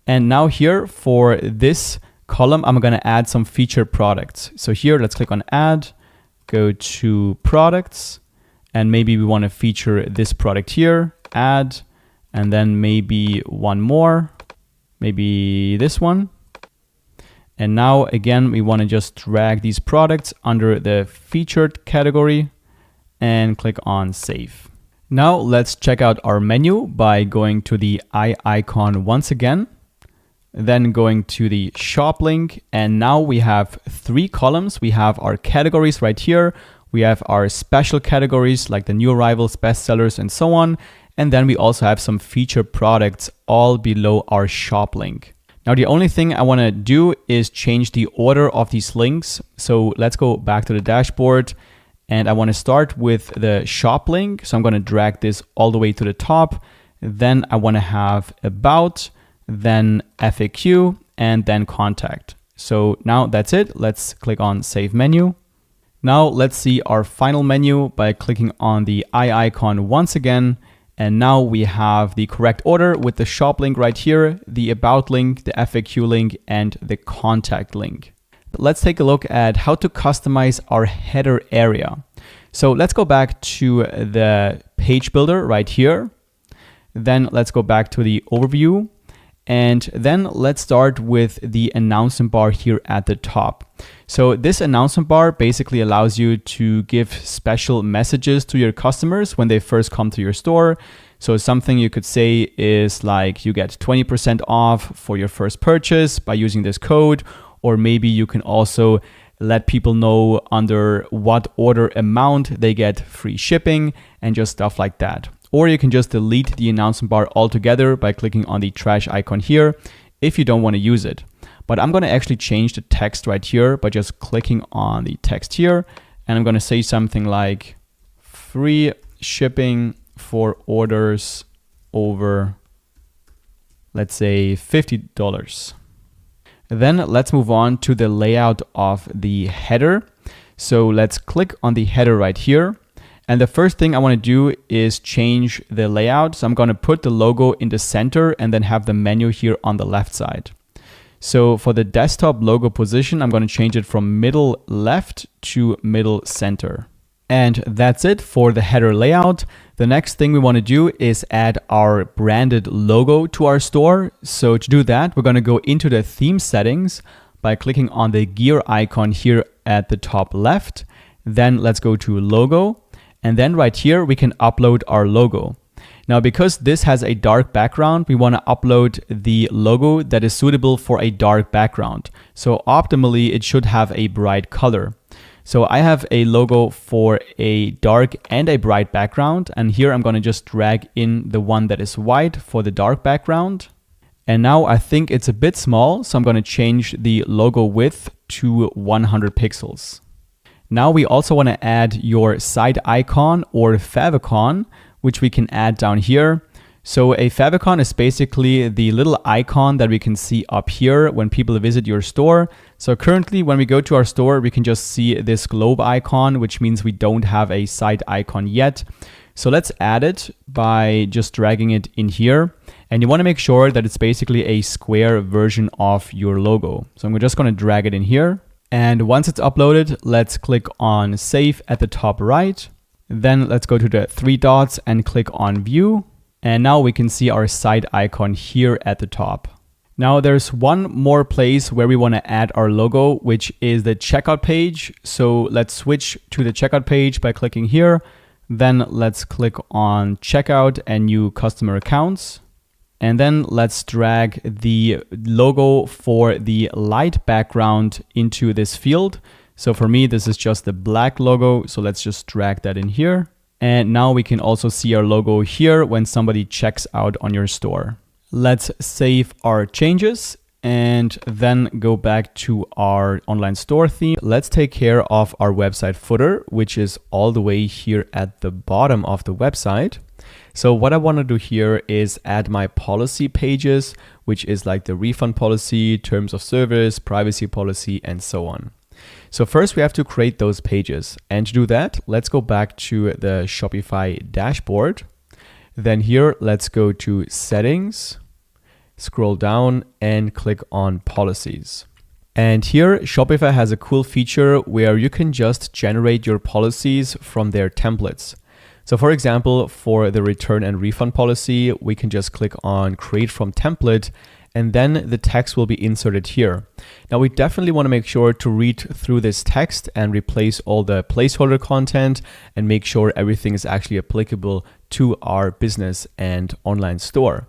And now here for this column, I'm going to add some featured products. So here, let's click on add, go to products, and maybe we want to feature this product here. Add, and then maybe one more, maybe this one. And now again, we want to just drag these products under the featured category and click on save. Now let's check out our menu by going to the eye icon once again, then going to the shop link. And now we have three columns. We have our categories right here. We have our special categories like the new arrivals, best sellers, and so on. And then we also have some featured products all below our shop link. Now, the only thing I want to do is change the order of these links. So let's go back to the dashboard and I want to start with the shop link. So I'm going to drag this all the way to the top. Then I want to have about, then FAQ, and then contact. So now that's it. Let's click on save menu. Now let's see our final menu by clicking on the eye icon once again. And now we have the correct order with the shop link right here, the about link, the FAQ link, and the contact link. Let's take a look at how to customize our header area. So let's go back to the page builder right here. Then let's go back to the overview. And then let's start with the announcement bar here at the top. So this announcement bar basically allows you to give special messages to your customers when they first come to your store. So something you could say is like you get 20% off for your first purchase by using this code, or maybe you can also let people know under what order amount they get free shipping and just stuff like that. Or you can just delete the announcement bar altogether by clicking on the trash icon here if you don't want to use it. But I'm going to actually change the text right here by just clicking on the text here. And I'm going to say something like free shipping for orders over, let's say, $50. Then let's move on to the layout of the header. So let's click on the header right here. And the first thing I want to do is change the layout. So I'm going to put the logo in the center and then have the menu here on the left side. So for the desktop logo position, I'm going to change it from middle left to middle center. And that's it for the header layout. The next thing we want to do is add our branded logo to our store. So to do that, we're going to go into the theme settings by clicking on the gear icon here at the top left. Then let's go to logo. And then right here, we can upload our logo. Now, because this has a dark background, we want to upload the logo that is suitable for a dark background. So optimally, it should have a bright color. So I have a logo for a dark and a bright background. And here I'm going to just drag in the one that is white for the dark background. And now I think it's a bit small, so I'm going to change the logo width to 100 pixels. Now we also want to add your site icon or favicon, which we can add down here. So a favicon is basically the little icon that we can see up here when people visit your store. So currently when we go to our store, we can just see this globe icon, which means we don't have a site icon yet. So let's add it by just dragging it in here. And you want to make sure that it's basically a square version of your logo. So I'm just going to drag it in here. And once it's uploaded, let's click on Save at the top right. Then let's go to the three dots and click on View. And now we can see our site icon here at the top. Now there's one more place where we want to add our logo, which is the checkout page. So let's switch to the checkout page by clicking here. Then let's click on Checkout and New Customer Accounts. And then let's drag the logo for the light background into this field. So for me, this is just the black logo. So let's just drag that in here. And now we can also see our logo here when somebody checks out on your store. Let's save our changes and then go back to our online store theme. Let's take care of our website footer, which is all the way here at the bottom of the website. So what I want to do here is add my policy pages, which is like the refund policy, terms of service, privacy policy, and so on. So first we have to create those pages. And to do that, let's go back to the Shopify dashboard. Then here, let's go to Settings, scroll down and click on Policies. And here, Shopify has a cool feature where you can just generate your policies from their templates. So for example, for the return and refund policy, we can just click on Create from Template, and then the text will be inserted here. Now we definitely want to make sure to read through this text and replace all the placeholder content and make sure everything is actually applicable to our business and online store.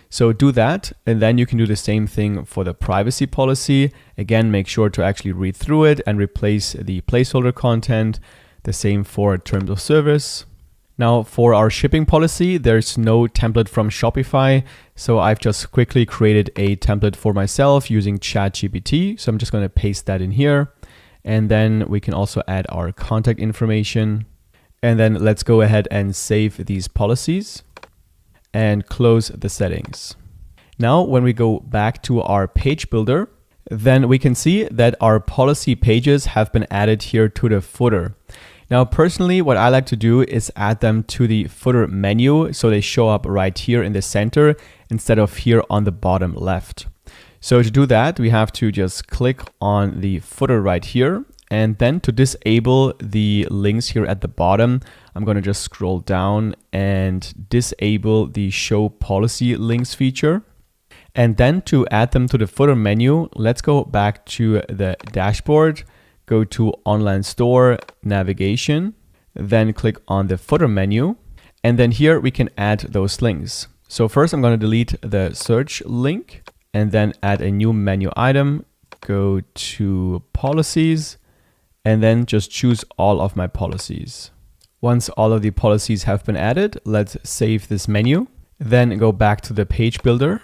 So do that, and then you can do the same thing for the privacy policy. Again, make sure to actually read through it and replace the placeholder content. The same for terms of service. Now for our shipping policy, there's no template from Shopify. So I've just quickly created a template for myself using ChatGPT. So I'm just going to paste that in here. And then we can also add our contact information. And then let's go ahead and save these policies and close the settings. Now, when we go back to our page builder, then we can see that our policy pages have been added here to the footer. Now, personally, what I like to do is add them to the footer menu so they show up right here in the center instead of here on the bottom left. So to do that, we have to just click on the footer right here. And then to disable the links here at the bottom, I'm going to just scroll down and disable the show policy links feature. And then to add them to the footer menu, let's go back to the dashboard. Go to Online Store, Navigation, then click on the footer menu. And then here we can add those links. So first I'm going to delete the search link and then add a new menu item. Go to Policies and then just choose all of my policies. Once all of the policies have been added, let's save this menu. Then go back to the page builder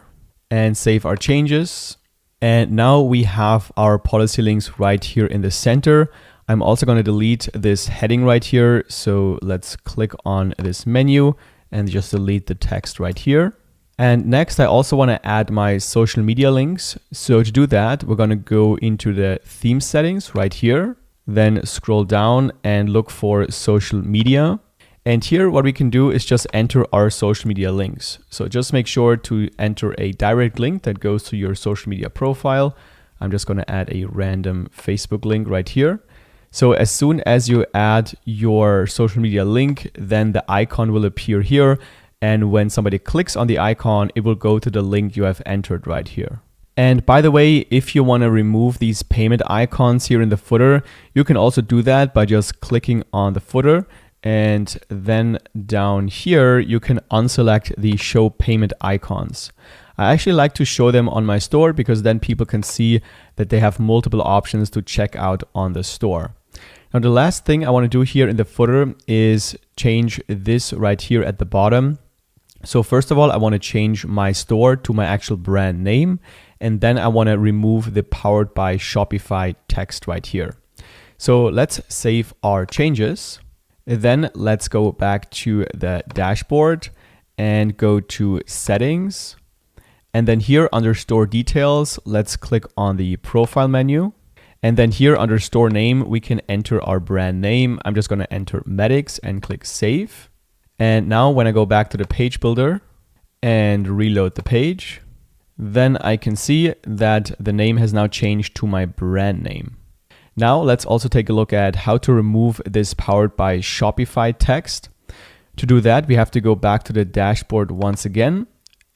and save our changes. And now we have our policy links right here in the center. I'm also going to delete this heading right here. So let's click on this menu and just delete the text right here. And next, I also want to add my social media links. So to do that, we're going to go into the theme settings right here, then scroll down and look for social media. And here what we can do is just enter our social media links. So just make sure to enter a direct link that goes to your social media profile. I'm just going to add a random Facebook link right here. So as soon as you add your social media link, then the icon will appear here. And when somebody clicks on the icon, it will go to the link you have entered right here. And by the way, if you want to remove these payment icons here in the footer, you can also do that by just clicking on the footer. And then down here, you can unselect the show payment icons. I actually like to show them on my store because then people can see that they have multiple options to check out on the store. Now, the last thing I want to do here in the footer is change this right here at the bottom. So first of all, I want to change my store to my actual brand name. And then I want to remove the Powered by Shopify text right here. So let's save our changes. Then let's go back to the dashboard and go to settings. And then here under store details, let's click on the profile menu. And then here under store name, we can enter our brand name. I'm just going to enter Medics and click save. And now when I go back to the page builder and reload the page, then I can see that the name has now changed to my brand name. Now let's also take a look at how to remove this powered by Shopify text. To do that, we have to go back to the dashboard once again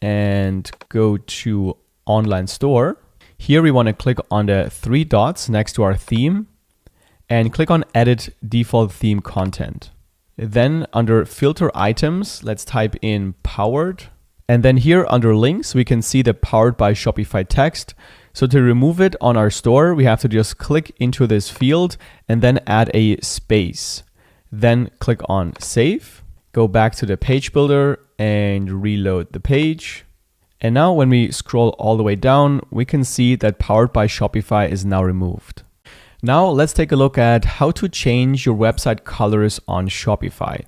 and go to online store. Here we want to click on the 3 dots next to our theme and click on edit default theme content. Then under filter items, let's type in powered. And then here under links, we can see the powered by Shopify text. So to remove it on our store, we have to just click into this field and then add a space. Then click on save, go back to the page builder and reload the page. And now when we scroll all the way down, we can see that powered by Shopify is now removed. Now let's take a look at how to change your website colors on Shopify.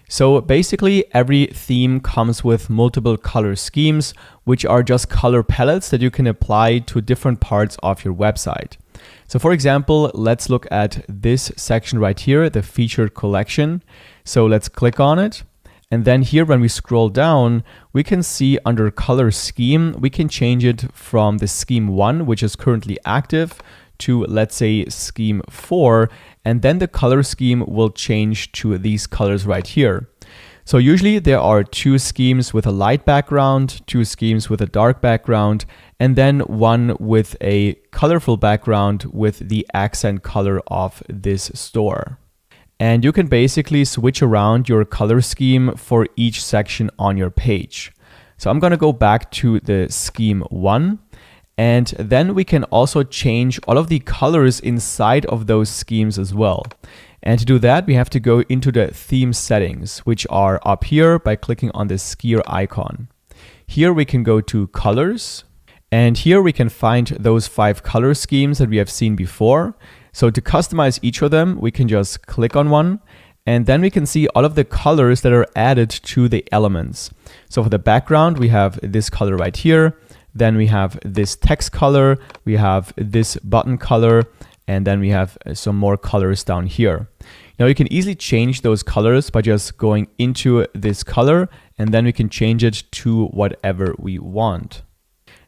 So basically every theme comes with multiple color schemes, which are just color palettes that you can apply to different parts of your website. So for example, let's look at this section right here, the featured collection. So let's click on it. And then here, when we scroll down, we can see under color scheme, we can change it from the scheme 1, which is currently active, to let's say scheme 4. And then the color scheme will change to these colors right here. So usually there are 2 schemes with a light background, 2 schemes with a dark background, and then one with a colorful background with the accent color of this store. And you can basically switch around your color scheme for each section on your page. So I'm going to go back to the scheme 1. And then we can also change all of the colors inside of those schemes as well. And to do that, we have to go into the theme settings, which are up here by clicking on the skier icon. Here we can go to colors. And here we can find those 5 color schemes that we have seen before. So to customize each of them, we can just click on one, and then we can see all of the colors that are added to the elements. So for the background, we have this color right here. Then we have this text color, we have this button color, and then we have some more colors down here. Now you can easily change those colors by just going into this color, and then we can change it to whatever we want.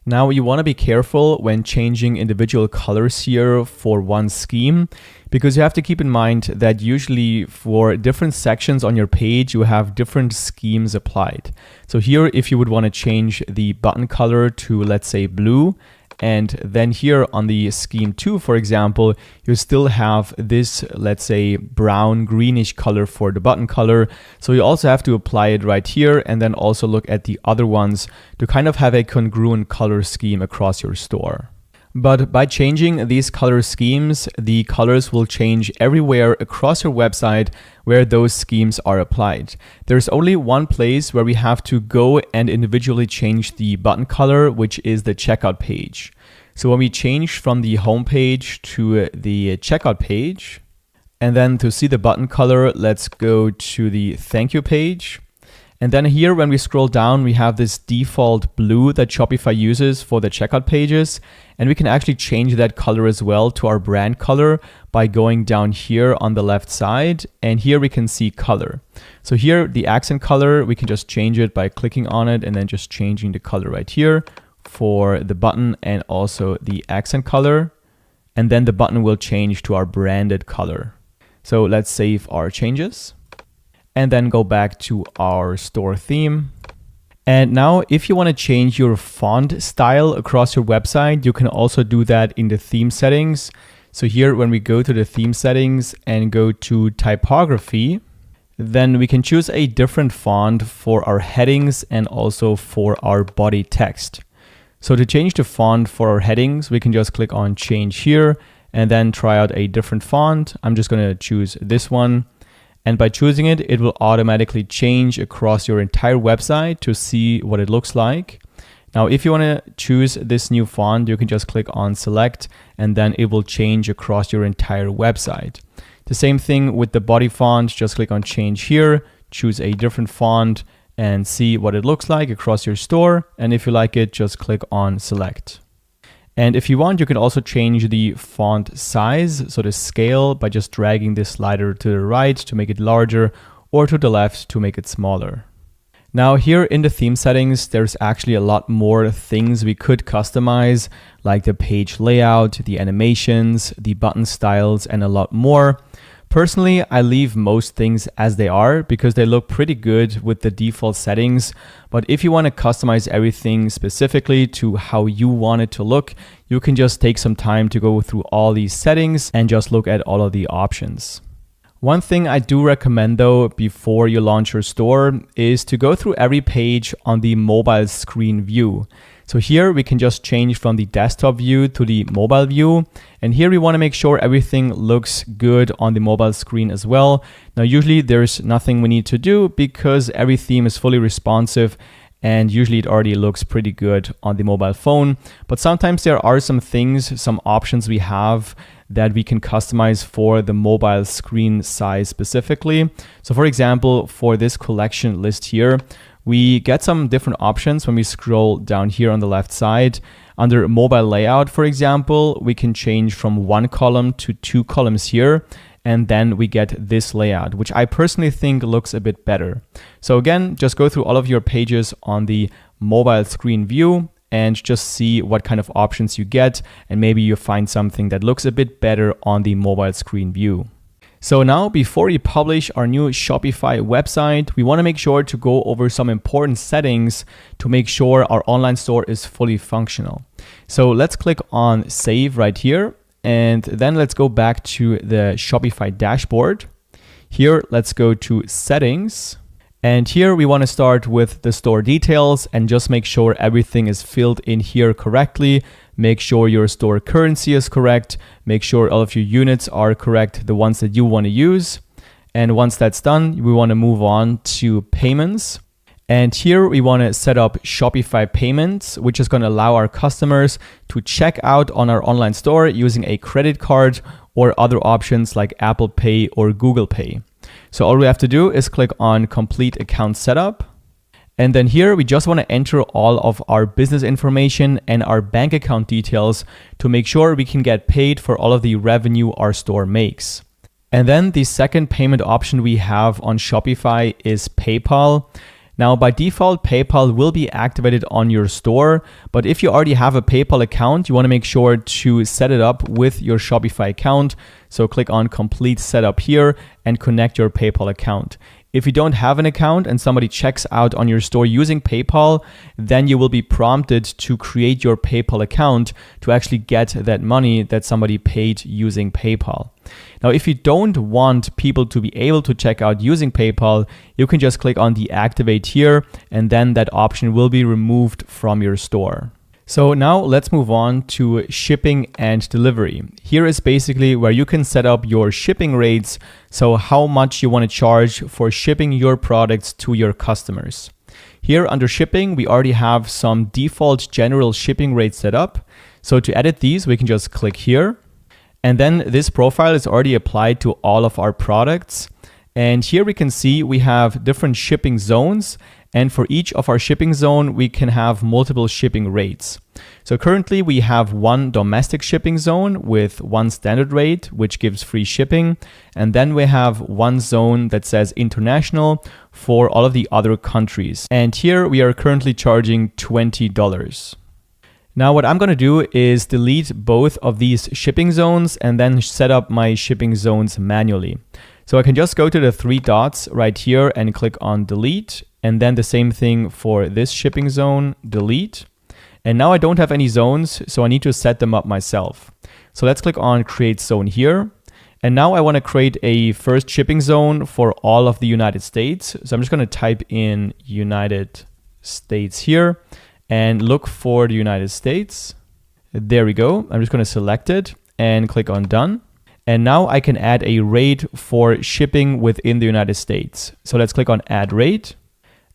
Now you want to be careful when changing individual colors here for one scheme, because you have to keep in mind that usually for different sections on your page, you have different schemes applied. So here, if you would want to change the button color to, let's say, blue, and then here on the scheme 2, for example, you still have this, let's say, brown greenish color for the button color. So you also have to apply it right here and then also look at the other ones to kind of have a congruent color scheme across your store. But by changing these color schemes, the colors will change everywhere across your website where those schemes are applied. There's only one place where we have to go and individually change the button color, which is the checkout page. So when we change from the home page to the checkout page, and then to see the button color, let's go to the thank you page. And then here, when we scroll down, we have this default blue that Shopify uses for the checkout pages. And we can actually change that color as well to our brand color by going down here on the left side. And here we can see color. So here, the accent color, we can just change it by clicking on it and then just changing the color right here for the button and also the accent color. And then the button will change to our branded color. So let's save our changes. And then go back to our store theme. And now if you want to change your font style across your website, you can also do that in the theme settings. So here, when we go to the theme settings and go to typography, then we can choose a different font for our headings and also for our body text. So to change the font for our headings, we can just click on change here and then try out a different font. I'm just going to choose this one. And by choosing it, it will automatically change across your entire website to see what it looks like. Now, if you want to choose this new font, you can just click on select and then it will change across your entire website. The same thing with the body font. Just click on change here, choose a different font and see what it looks like across your store. And if you like it, just click on select. And if you want, you can also change the font size, so the scale, by just dragging this slider to the right to make it larger or to the left to make it smaller. Now here in the theme settings, there's actually a lot more things we could customize, like the page layout, the animations, the button styles, and a lot more. Personally, I leave most things as they are because they look pretty good with the default settings. But if you want to customize everything specifically to how you want it to look, you can just take some time to go through all these settings and just look at all of the options. One thing I do recommend though, before you launch your store, is to go through every page on the mobile screen view. So here we can just change from the desktop view to the mobile view. And here we want to make sure everything looks good on the mobile screen as well. Now, usually there's nothing we need to do because every theme is fully responsive and usually it already looks pretty good on the mobile phone. But sometimes there are some things, some options we have that we can customize for the mobile screen size specifically. So for example, for this collection list here, we get some different options when we scroll down here on the left side. Under mobile layout, for example, we can change from 1 column to 2 columns here. And then we get this layout, which I personally think looks a bit better. So again, just go through all of your pages on the mobile screen view and just see what kind of options you get. And maybe you find something that looks a bit better on the mobile screen view. So now, before we publish our new Shopify website, we want to make sure to go over some important settings to make sure our online store is fully functional. So let's click on Save right here. And then let's go back to the Shopify dashboard. Here, let's go to Settings. And here we want to start with the store details and just make sure everything is filled in here correctly. Make sure your store currency is correct. Make sure all of your units are correct, the ones that you want to use. And once that's done, we want to move on to payments. And here we want to set up Shopify payments, which is going to allow our customers to check out on our online store using a credit card or other options like Apple Pay or Google Pay. So all we have to do is click on Complete Account Setup. And then here we just want to enter all of our business information and our bank account details to make sure we can get paid for all of the revenue our store makes. And then the second payment option we have on Shopify is PayPal. Now, by default, PayPal will be activated on your store, but if you already have a PayPal account, you want to make sure to set it up with your Shopify account. So click on Complete Setup here and connect your PayPal account. If you don't have an account and somebody checks out on your store using PayPal, then you will be prompted to create your PayPal account to actually get that money that somebody paid using PayPal. Now, if you don't want people to be able to check out using PayPal, you can just click on Deactivate here, and then that option will be removed from your store. So now let's move on to shipping and delivery. Here is basically where you can set up your shipping rates, so how much you want to charge for shipping your products to your customers. Here under shipping, we already have some default general shipping rates set up. So to edit these, we can just click here. And then this profile is already applied to all of our products. And here we can see we have different shipping zones. And for each of our shipping zone, we can have multiple shipping rates. So currently we have one domestic shipping zone with one standard rate, which gives free shipping. And then we have one zone that says international for all of the other countries. And here we are currently charging $20. Now what I'm going to do is delete both of these shipping zones and then set up my shipping zones manually. So I can just go to the 3 dots right here and click on delete. And then the same thing for this shipping zone, delete. And now I don't have any zones, so I need to set them up myself. So let's click on create zone here. And now I want to create a first shipping zone for all of the United States. So I'm just going to type in United States here and look for the United States. There we go. I'm just going to select it and click on done. And now I can add a rate for shipping within the United States. So let's click on add rate.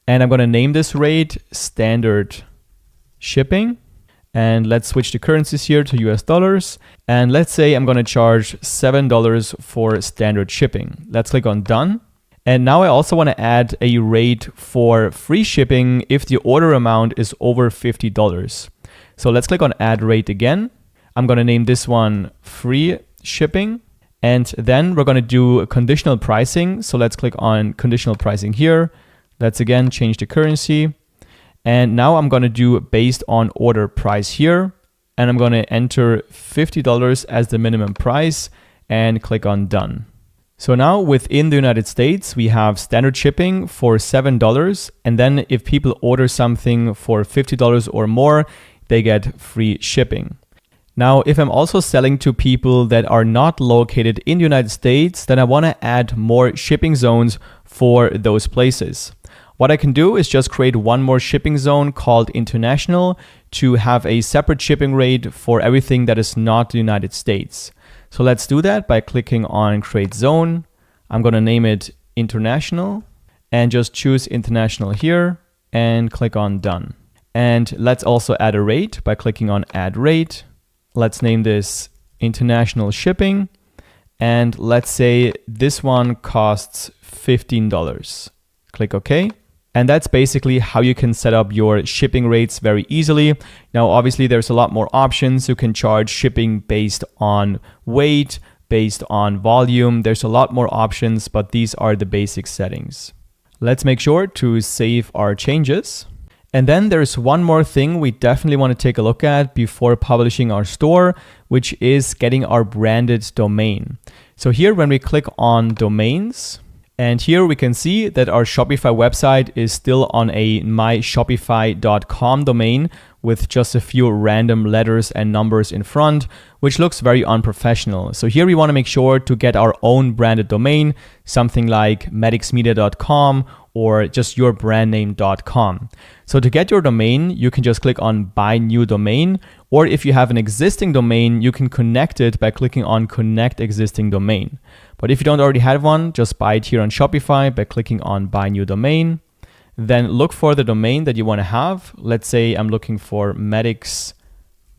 And I'm going to name this rate standard shipping. And let's switch the currencies here to US dollars. And let's say I'm going to charge $7 for standard shipping. Let's click on done. And now I also want to add a rate for free shipping if the order amount is over $50. So let's click on add rate again. I'm going to name this one free shipping. And then we're going to do conditional pricing. So let's click on conditional pricing here. Let's again change the currency. And now I'm going to do based on order price here. And I'm going to enter $50 as the minimum price and click on done. So now within the United States, we have standard shipping for $7. And then if people order something for $50 or more, they get free shipping. Now, if I'm also selling to people that are not located in the United States, then I want to add more shipping zones for those places. What I can do is just create one more shipping zone called international to have a separate shipping rate for everything that is not the United States. So let's do that by clicking on create zone. I'm going to name it international and just choose international here and click on done. And let's also add a rate by clicking on add rate. Let's name this international shipping. And let's say this one costs $15. Click OK. And that's basically how you can set up your shipping rates very easily. Now, obviously, there's a lot more options. You can charge shipping based on weight, based on volume. There's a lot more options, but these are the basic settings. Let's make sure to save our changes. And then there's one more thing we definitely want to take a look at before publishing our store, which is getting our branded domain. So here, when we click on domains, and here we can see that our Shopify website is still on a myshopify.com domain with just a few random letters and numbers in front, which looks very unprofessional. So here we want to make sure to get our own branded domain, something like medicsmedia.com or just yourbrandname.com. So to get your domain, you can just click on buy new domain, or if you have an existing domain, you can connect it by clicking on connect existing domain. But if you don't already have one, just buy it here on Shopify by clicking on buy new domain. Then look for the domain that you want to have. Let's say I'm looking for Medics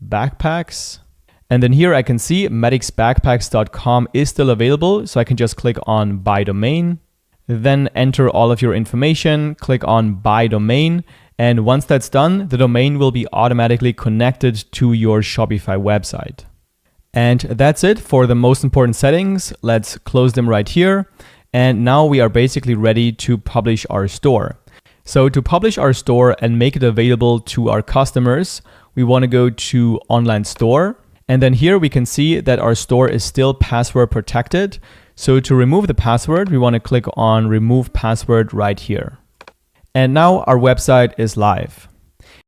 Backpacks. And then here I can see medicsbackpacks.com is still available. So I can just click on buy domain. Then enter all of your information, click on buy domain. And once that's done, the domain will be automatically connected to your Shopify website. And that's it for the most important settings. Let's close them right here. And now we are basically ready to publish our store. So to publish our store and make it available to our customers, we want to go to online store. And then here we can see that our store is still password protected. So to remove the password, we want to click on remove password right here. And now our website is live.